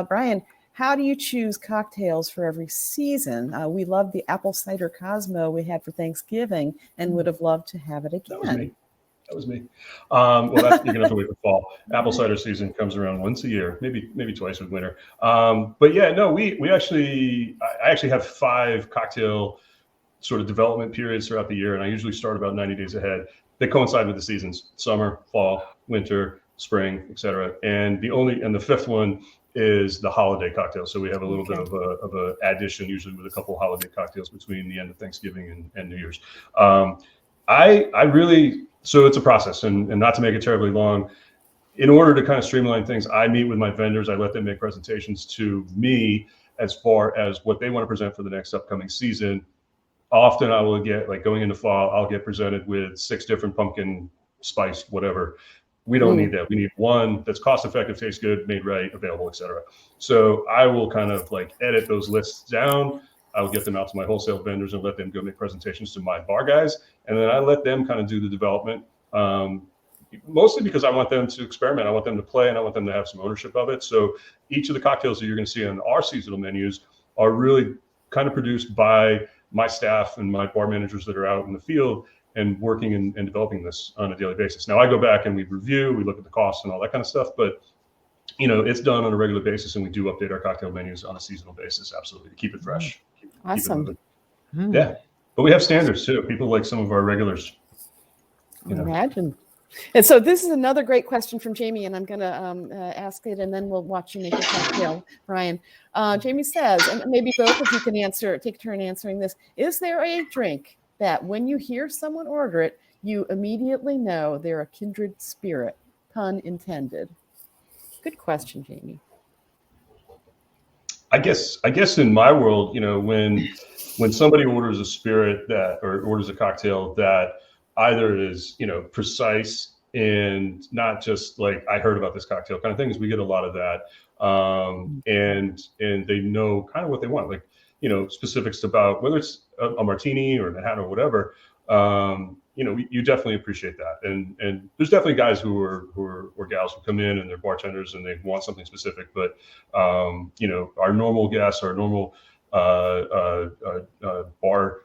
Brian, how do you choose cocktails for every season? We love the apple cider Cosmo we had for Thanksgiving and would have loved to have it again. That was me. Well, you're gonna have to wait for fall. Apple cider season comes around once a year, maybe twice with winter. But yeah, no, I actually have 5 cocktail sort of development periods throughout the year, and I usually start about 90 days ahead. They coincide with the seasons: summer, fall, winter, spring, etc. And the 5th one is the holiday cocktail. So we have a little bit of a addition, usually with a couple holiday cocktails between the end of Thanksgiving and New Year's. So it's a process, and not to make it terribly long, in order to kind of streamline things, I meet with my vendors. I let them make presentations to me as far as what they want to present for the next upcoming season. Often I will get, like going into fall, I'll get presented with 6 different pumpkin spiced whatever. We don't need that. We need one that's cost effective, tastes good, made right, available, etc. So I will kind of like edit those lists down. I will get them out to my wholesale vendors and let them go make presentations to my bar guys. And then I let them kind of do the development, mostly because I want them to experiment. I want them to play, and I want them to have some ownership of it. So each of the cocktails that you're going to see on our seasonal menus are really kind of produced by my staff and my bar managers that are out in the field and working and developing this on a daily basis. Now I go back and we review, we look at the costs and all that kind of stuff, but it's done on a regular basis, and we do update our cocktail menus on a seasonal basis, absolutely, to keep it fresh. Awesome. Yeah, but we have standards too. People like some of our regulars. Imagine. And so this is another great question from Jamie, and I'm going to ask it, and then we'll watch you make a cocktail, Brian. Jamie says, and maybe both of you can take a turn answering this: is there a drink that when you hear someone order it, you immediately know they're a kindred spirit? Pun intended. Good question, Jamie. I guess in my world, when somebody orders a spirit or orders a cocktail that either is, precise and not just like I heard about this cocktail kind of things, we get a lot of that. And they know kind of what they want, like, specifics about whether it's a martini or a Manhattan or whatever. You definitely appreciate that. And there's definitely guys or gals who come in and they're bartenders and they want something specific. But, our normal guests, our normal bar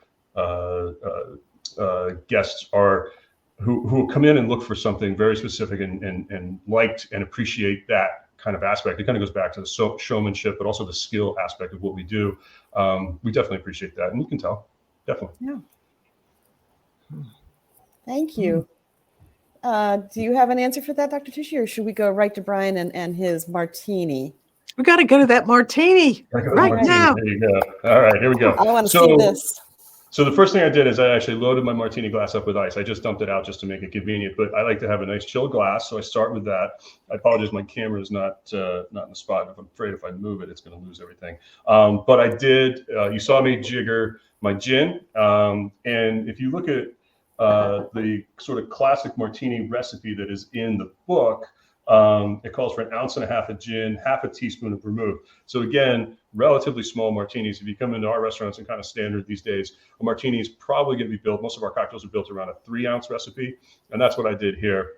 guests are who come in and look for something very specific and liked and appreciate that kind of aspect. It kind of goes back to the showmanship, but also the skill aspect of what we do. We definitely appreciate that. And you can tell, definitely. Yeah. Thank you. Do you have an answer for that, Dr. Tishi, or should we go right to Brian and his martini? We got to go to that martini right now. There you go. All right, here we go. I want to see this. So the first thing I did is I actually loaded my martini glass up with ice. I just dumped it out just to make it convenient, but I like to have a nice chilled glass. So I start with that. I apologize, my camera is not in the spot. I'm afraid if I move it, it's going to lose everything. But I did, you saw me jigger my gin. And if you look at the sort of classic martini recipe that is in the book, it calls for 1.5 ounces of gin, 1/2 teaspoon of vermouth. So again, relatively small martinis. If you come into our restaurants and kind of standard these days, a martini is probably going to be built. Most of our cocktails are built around a 3-ounce recipe, and that's what I did here.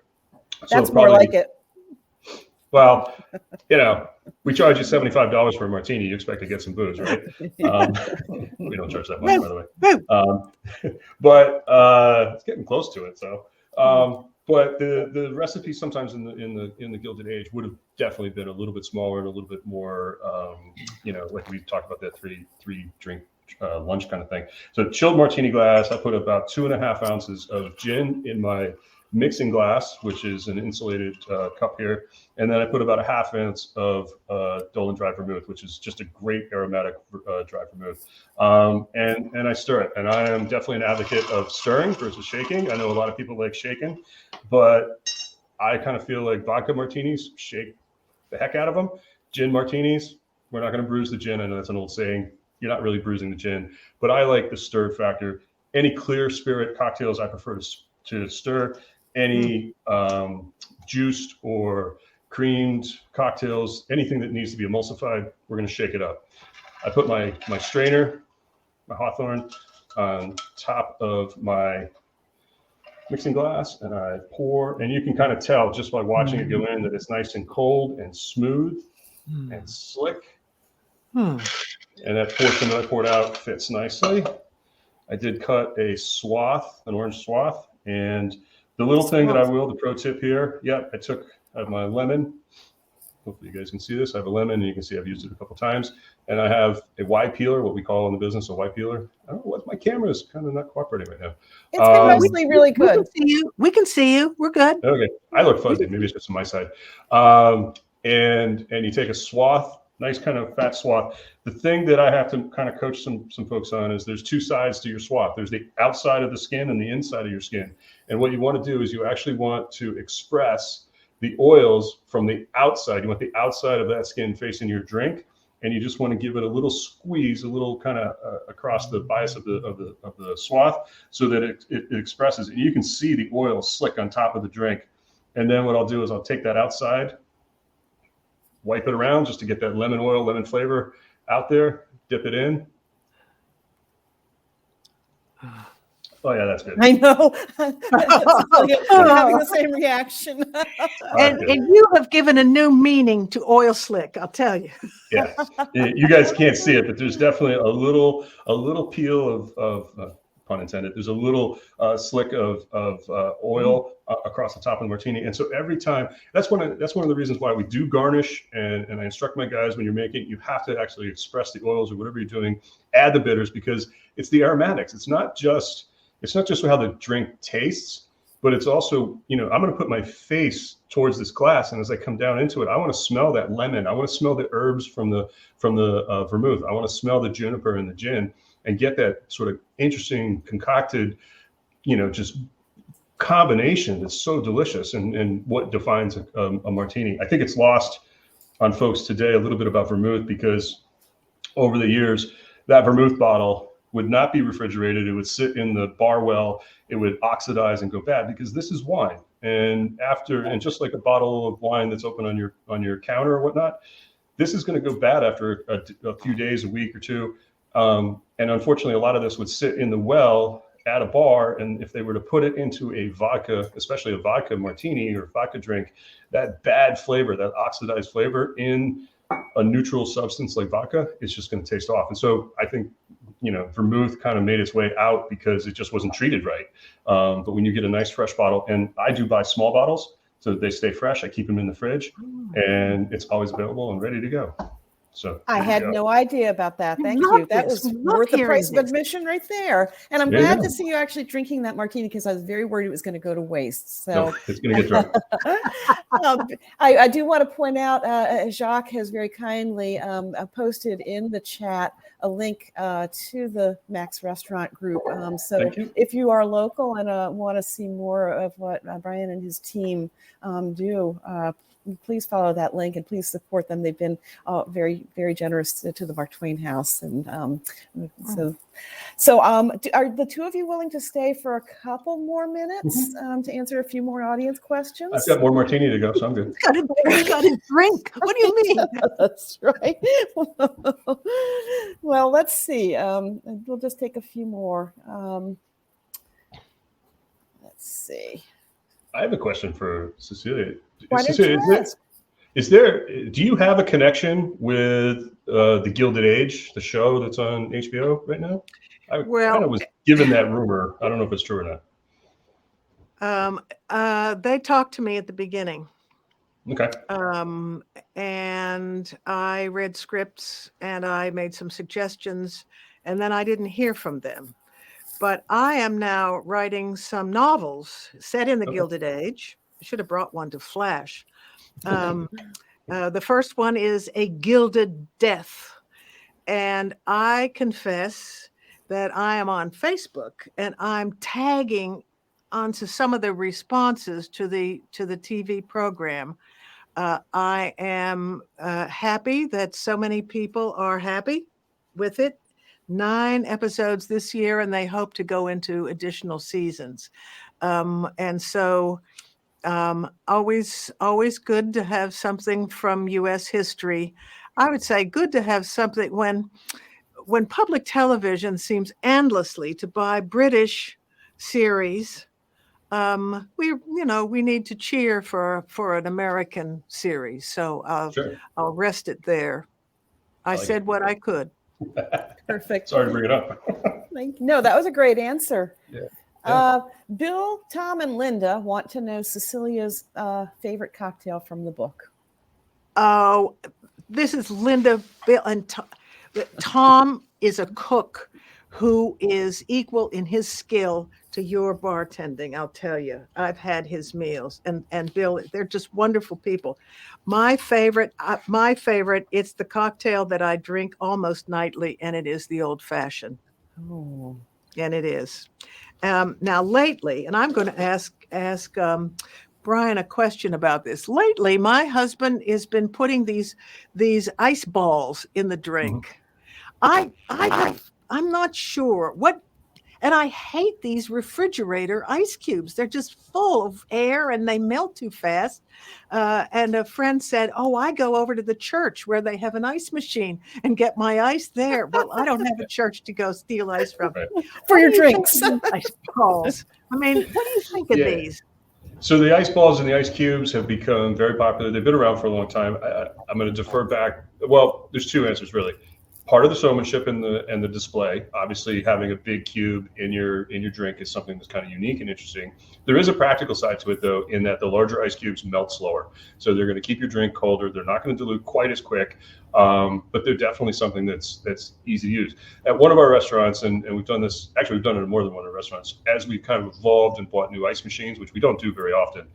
That's so more like it. Well, we charge you $75 for a martini. You expect to get some booze, right? We don't charge that much, by the way. But it's getting close to it. So. But the recipe sometimes in the Gilded Age would have definitely been a little bit smaller and a little bit more, like we talked about that three drink lunch kind of thing. So chilled martini glass, I put about 2.5 ounces of gin in my mixing glass, which is an insulated cup here. And then I put about 1/2 ounce of Dolan dry vermouth, which is just a great aromatic dry vermouth. And I stir it. And I am definitely an advocate of stirring versus shaking. I know a lot of people like shaking, but I kind of feel like vodka martinis, shake the heck out of them. Gin martinis, we're not going to bruise the gin. I know that's an old saying. You're not really bruising the gin, but I like the stirred factor. Any clear spirit cocktails, I prefer to stir. Any juiced or creamed cocktails, anything that needs to be emulsified, we're going to shake it up. I put my strainer, my Hawthorne, on top of my mixing glass, and I pour, and you can kind of tell just by watching it go in that it's nice and cold and smooth and slick. And that portion that I poured out fits nicely. I did cut an orange swath, and the little thing that the pro tip here, I have my lemon. Hopefully you guys can see this. I have a lemon, and you can see I've used it a couple times. And I have a Y peeler, what we call in the business a Y peeler. I don't know what, my camera is kind of not cooperating right now. It's been mostly really good. We can see you. We're good. Okay. I look fuzzy. Maybe it's just on my side. And you take a swath, nice kind of fat swath. The thing that I have to kind of coach some folks on is there's two sides to your swath. There's the outside of the skin and the inside of your skin. And what you want to do is you actually want to express the oils from the outside. You want the outside of that skin facing your drink, and you just want to give it a little squeeze, a little kind of across the bias of the swath, so that it expresses. And you can see the oil slick on top of the drink. And then what I'll do is I'll take that outside, wipe it around just to get that lemon oil, lemon flavor out there, dip it in. Oh yeah, that's good. I know. I'm having the same reaction. And you have given a new meaning to oil slick, I'll tell you. Yeah, you guys can't see it, but there's definitely a little peel of pun intended. There's a little slick of oil across the top of the martini, and so every time that's one of the reasons why we do garnish. And I instruct my guys, when you're making, you have to actually express the oils or whatever you're doing. Add the bitters, because it's the aromatics. It's not just how the drink tastes, but it's also, I'm going to put my face towards this glass, and as I come down into it, I want to smell that lemon. I want to smell the herbs from the vermouth. I want to smell the juniper and the gin, and get that sort of interesting concocted, just combination that's so delicious, and what defines a martini. I think it's lost on folks today a little bit about vermouth, because over the years, that vermouth bottle would not be refrigerated. It would sit in the bar well. It would oxidize and go bad, because this is wine. And just like a bottle of wine that's open on your counter or whatnot, this is going to go bad after a few days, a week or two. And unfortunately, a lot of this would sit in the well at a bar, and if they were to put it into a vodka, especially a vodka martini or vodka drink, that bad flavor, that oxidized flavor in a neutral substance like vodka, it's just going to taste off. And so I think, vermouth kind of made its way out because it just wasn't treated right. But when you get a nice fresh bottle, and I do buy small bottles so that they stay fresh, I keep them in the fridge, and it's always available and ready to go. So I had no idea about that. Thank Love you. That this. was Love worth the hearing price of this. admission right there. And I'm There you glad go. to see you actually drinking that martini because I was very worried it was going to go to waste. So no, it's going to get dry. I do want to point out, Jacques has very kindly posted in the chat a link to the Max Restaurant Group. So Thank you. if you are local and want to see more of what Brian and his team do, please follow that link and please support them. They've been very, very generous to the Mark Twain House. And so are the two of you willing to stay for a couple more minutes to answer a few more audience questions? I've got more martini to go, so I'm good. Got a drink. What do you mean? That's right. Well, let's see. We'll just take a few more. Let's see. I have a question for Cecilia. Why don't Cecilia, you ask? do you have a connection with the Gilded Age, the show that's on HBO right now? I kind of was given that rumor. I don't know if it's true or not. They talked to me at the beginning. Okay. And I read scripts and I made some suggestions, and then I didn't hear from them. But I am now writing some novels set in the Gilded Age. I should have brought one to Flash. The first one is A Gilded Death. And I confess that I am on Facebook and I'm tagging onto some of the responses to the TV program. I am happy that so many people are happy with it. 9 episodes this year, and they hope to go into additional seasons. And so always good to have something from U.S. history. I would say good to have something when public television seems endlessly to buy British series. We need to cheer for an American series. So Sure. I'll rest it there. I said what I could. Perfect. Sorry to bring it up. No, that was a great answer. Yeah. Bill, Tom, and Linda want to know Cecilia's favorite cocktail from the book. Oh, this is Linda, Bill, and Tom. Tom is a cook who is equal in his skill to your bartending. I'll tell you, I've had his meals, and Bill, they're just wonderful people. My favorite, it's the cocktail that I drink almost nightly, and it is the old fashioned. Oh. And it is. Now lately, and I'm going to ask Brian a question about this. Lately, my husband has been putting these ice balls in the drink. I'm not sure what, and I hate these refrigerator ice cubes. They're just full of air and they melt too fast. And a friend said, "Oh, I go over to the church where they have an ice machine and get my ice there." Well, I don't have a church to go steal ice from. Right. For your drinks. Ice balls. I mean, what do you think of these? So the ice balls and the ice cubes have become very popular. They've been around for a long time. I'm going to defer back. Well, there's 2 answers really. Part of the showmanship and the display. Obviously, having a big cube in your drink is something that's kind of unique and interesting. There is a practical side to it, though, in that the larger ice cubes melt slower, so they're going to keep your drink colder. They're not going to dilute quite as quick, but they're definitely something that's easy to use. At one of our restaurants, and we've done this. Actually, we've done it at more than one of our restaurants. As we kind of evolved and bought new ice machines, which we don't do very often.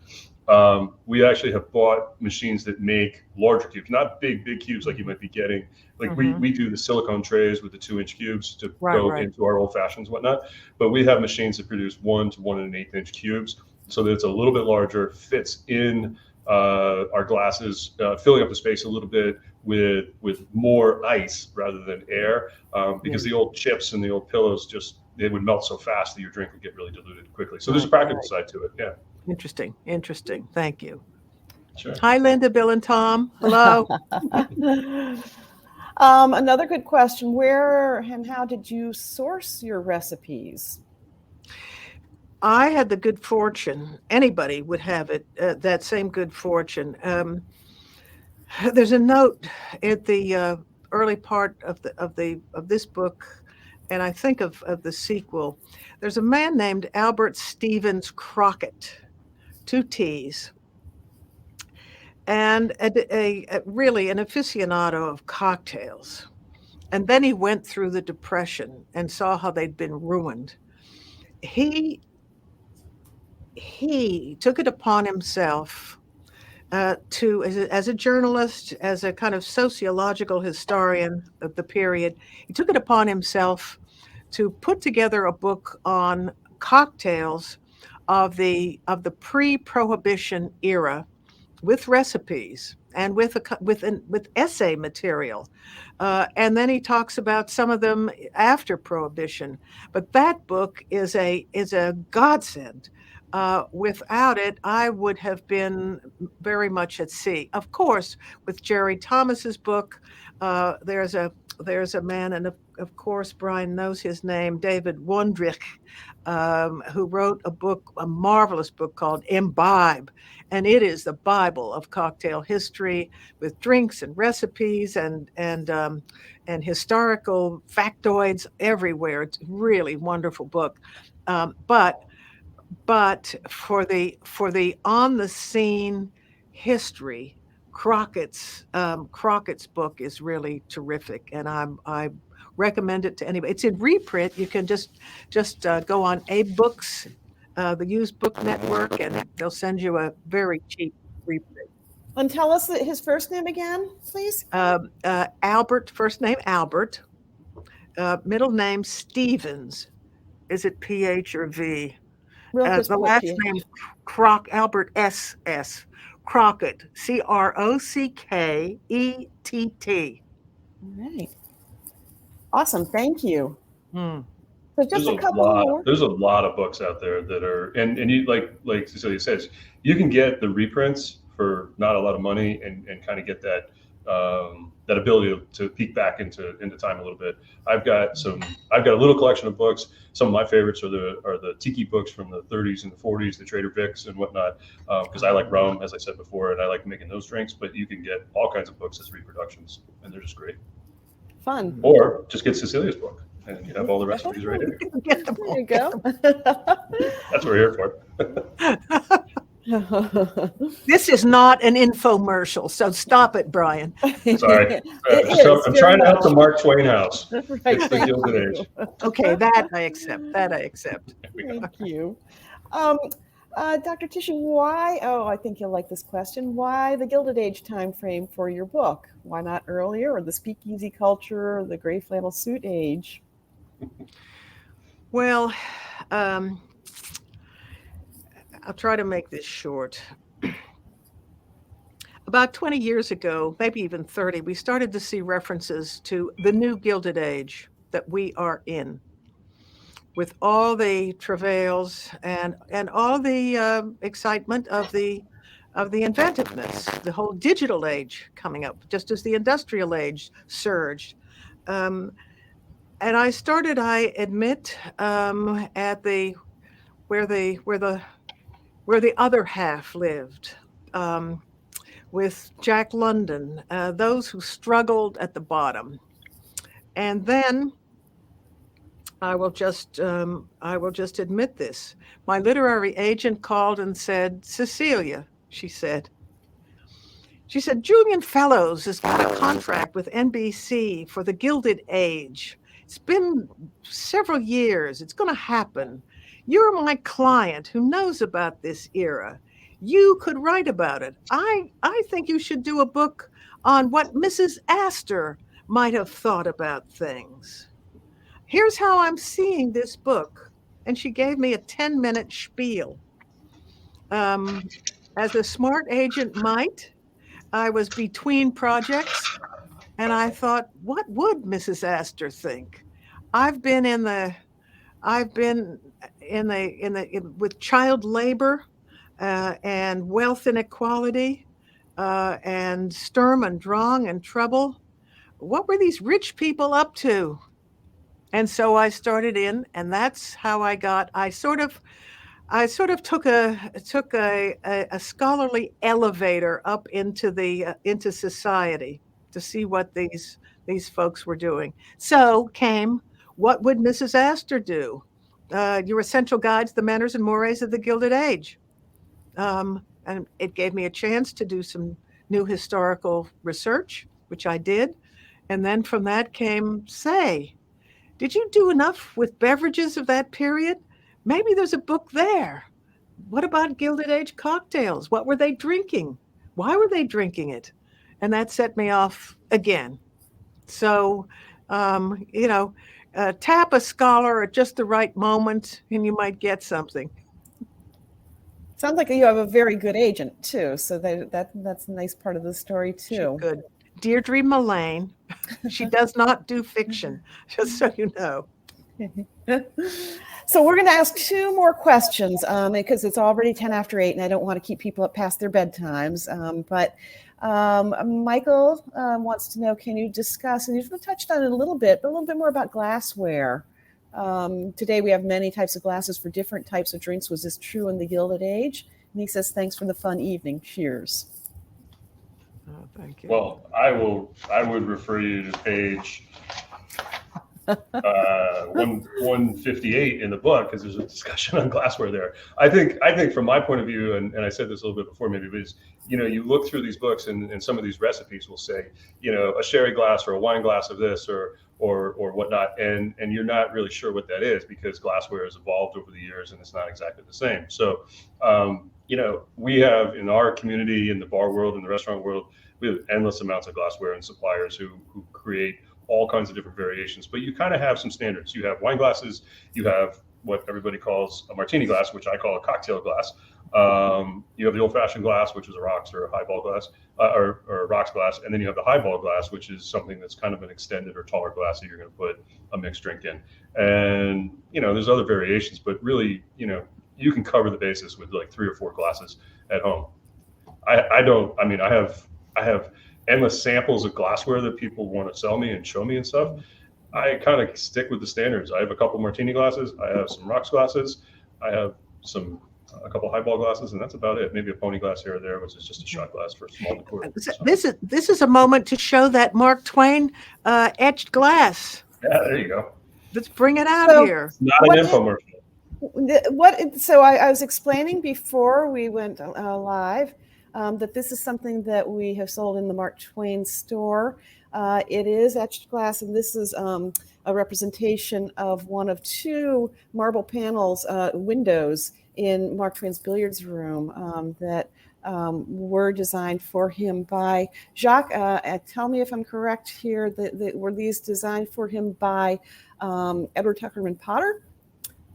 We actually have bought machines that make larger cubes, not big cubes like you might be getting. Like we do the silicone trays with the 2-inch cubes to go into our old fashions and whatnot. But we have machines that produce 1 to 1 1/8 inch cubes, so that it's a little bit larger, fits in our glasses, filling up the space a little bit with more ice rather than air, because the old chips and the old pillows they would melt so fast that your drink would get really diluted quickly. So there's a practical side to it. Yeah. Interesting. Thank you. Sure. Hi, Linda, Bill, and Tom. Hello. Another good question. Where and how did you source your recipes? I had the good fortune, anybody would have it, that same good fortune. There's a note at the early part of this book, and I think of the sequel. There's a man named Albert Stevens Crockett, two T's, and really an aficionado of cocktails. And then he went through the Depression and saw how they'd been ruined. He he took it upon himself as a journalist, as a kind of sociological historian of the period, he took it upon himself to put together a book on cocktails of the pre-prohibition era, with recipes and with essay material, and then he talks about some of them after prohibition. But that book is a godsend. Without it, I would have been very much at sea. Of course, with Jerry Thomas's book, there's a man, and of course Brian knows his name, David Wondrich, who wrote a marvelous book called Imbibe, and it is the Bible of cocktail history, with drinks and recipes and historical factoids everywhere. It's a really wonderful book. But for the on the scene history, Crockett's book is really terrific, and I recommend it to anybody. It's in reprint. You can just go on Abe Books, the used book network, and they'll send you a very cheap reprint. And tell us his first name again, please. Albert, first name Albert, middle name Stevens. Is it PH or V? The last name Albert S. Crockett, Crockett. All right. Awesome. Thank you. Hmm. So just a couple more. There's a lot of books out there that are, and you like Cecilia says, you can get the reprints for not a lot of money and kind of get that that ability to peek back into time a little bit. I've got a little collection of books. Some of my favorites are the tiki books from the 30s and the 40s, the Trader Vic's and whatnot, because I like rum, as I said before, and I like making those drinks. But you can get all kinds of books as reproductions, and they're just great. Fun. Or just get Cecilia's book, and you have all the recipes right here. There you go. That's what we're here for. This is not an infomercial, so stop it, Brian. Sorry. I'm trying to help the Mark Twain house. Right, It's the Gilded Age. Okay, that I accept. Thank you. Dr. Tishi, why, I think you'll like this question, why the Gilded Age time frame for your book? Why not earlier, or the speakeasy culture, or the gray flannel suit age? Well, I'll try to make this short. About 20 years ago, maybe even 30, we started to see references to the new Gilded Age that we are in, with all the travails and all the excitement of the inventiveness, the whole digital age coming up, just as the industrial age surged. And I started, I admit, at where the other half lived, with Jack London, those who struggled at the bottom. And then I will just admit this. My literary agent called and said, Cecilia, she said, Julian Fellows has got a contract with NBC for the Gilded Age. It's been several years. It's going to happen. You're my client who knows about this era. You could write about it. I think you should do a book on what Mrs. Astor might have thought about things. Here's how I'm seeing this book. And she gave me a 10-minute spiel. As a smart agent might, I was between projects, and I thought, what would Mrs. Astor think? I've been with child labor and wealth inequality and Sturm and Drang and trouble. What were these rich people up to? And so I started in, and that's how I I sort of took a scholarly elevator up into society to see what these folks were doing. So came, what would Mrs. Astor do? Your essential guides, the manners and mores of the Gilded Age. And it gave me a chance to do some new historical research, which I did. And then from that came, say, did you do enough with beverages of that period? Maybe there's a book there. What about Gilded Age cocktails? What were they drinking? Why were they drinking it? And that set me off again. So, tap a scholar at just the right moment and you might get something. Sounds like you have a very good agent too. So that's a nice part of the story too. Good. Deirdre Mullane. She does not do fiction, just so you know. So we're going to ask two more questions because it's already 10 after 8 and I don't want to keep people up past their bedtimes. But Michael wants to know, can you discuss, and you've touched on it a little bit, but a little bit more about glassware. Today we have many types of glasses for different types of drinks. Was this true in the Gilded Age? And he says, thanks for the fun evening. Cheers. Oh, thank you. Well, I would refer you to page 158 in the book, because there's a discussion on glassware there. I think from my point of view, and I said this a little bit before maybe, but is, you look through these books and some of these recipes will say, a sherry glass or a wine glass of this or whatnot, and you're not really sure what that is because glassware has evolved over the years and it's not exactly the same. So we have in our community, in the bar world, in the restaurant world, we have endless amounts of glassware and suppliers who create all kinds of different variations, but you kind of have some standards. You have wine glasses, you have what everybody calls a martini glass, which I call a cocktail glass. You have the old-fashioned glass, which is a rocks or a highball glass, or a rocks glass, and then you have the highball glass, which is something that's kind of an extended or taller glass that you're going to put a mixed drink in. And there's other variations, but really, you can cover the basis with like 3 or 4 glasses at home. I have endless samples of glassware that people want to sell me and show me and stuff. I kind of stick with the standards. I have a couple martini glasses. I have some rocks glasses. I have a couple highball glasses, and that's about it. Maybe a pony glass here or there, which is just a shot glass for small liqueur. So. This is a moment to show that Mark Twain etched glass. Yeah, there you go. Let's bring it out here. It's not an infomercial. So I was explaining before we went live that this is something that we have sold in the Mark Twain store. It is etched glass, and this is a representation of one of 2 marble panels, windows in Mark Twain's billiards room that were designed for him by Jacques. Tell me if I'm correct here, were these designed for him by Edward Tuckerman Potter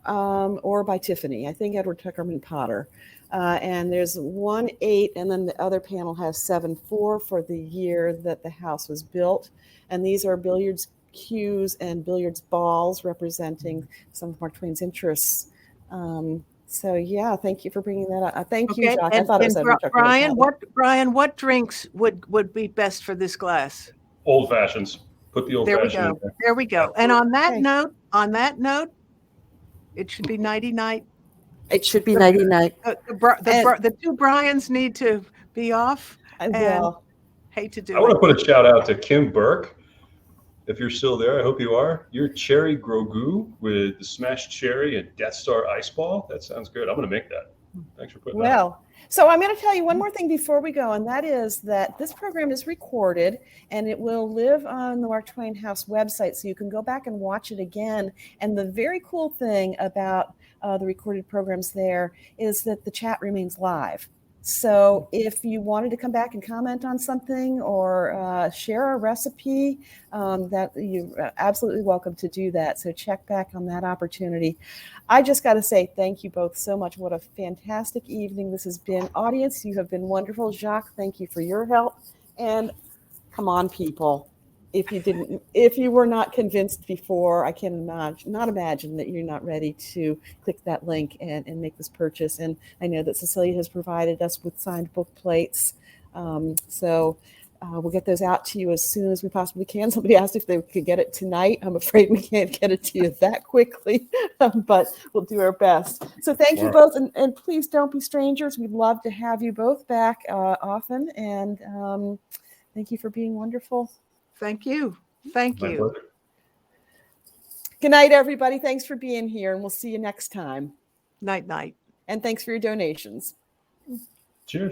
or by Tiffany? I think Edward Tuckerman Potter. And there's 1/8, and then the other panel has 7/4 for the year that the house was built. And these are billiards cues and billiards balls representing some of Mark Twain's interests. So yeah, thank you for bringing that up. Thank you, Jacques. I thought it was Brian, what drinks would be best for this glass? Old fashions. Put the old fashioned in there. There we go. And on that note, it should be nighty-night. It should be nighty-night. The 2 Brians need to be off. I will. Hate to do it. I want to put a shout out to Kim Burke. If you're still there, I hope you are. Your cherry grogu with the smashed cherry and Death Star ice ball. That sounds good. I'm going to make that. Thanks for putting that out. So I'm going to tell you one more thing before we go, and that is that this program is recorded and it will live on the Mark Twain House website, so you can go back and watch it again. And the very cool thing about the recorded programs there is that the chat remains live. So if you wanted to come back and comment on something or share a recipe, that you're absolutely welcome to do that. So check back on that opportunity. I just got to say thank you both so much. What a fantastic evening this has been. Audience, you have been wonderful. Jacques, thank you for your help. And come on, people. If you were not convinced before, I can not imagine that you're not ready to click that link and make this purchase. And I know that Cecilia has provided us with signed book plates. So we'll get those out to you as soon as we possibly can. Somebody asked if they could get it tonight. I'm afraid we can't get it to you that quickly, but we'll do our best. So thank you both, and please don't be strangers. We'd love to have you both back often, and thank you for being wonderful. Thank you. Thank My you. pleasure. Good night, everybody. Thanks for being here, and we'll see you next time. Night, night. And thanks for your donations. Cheers.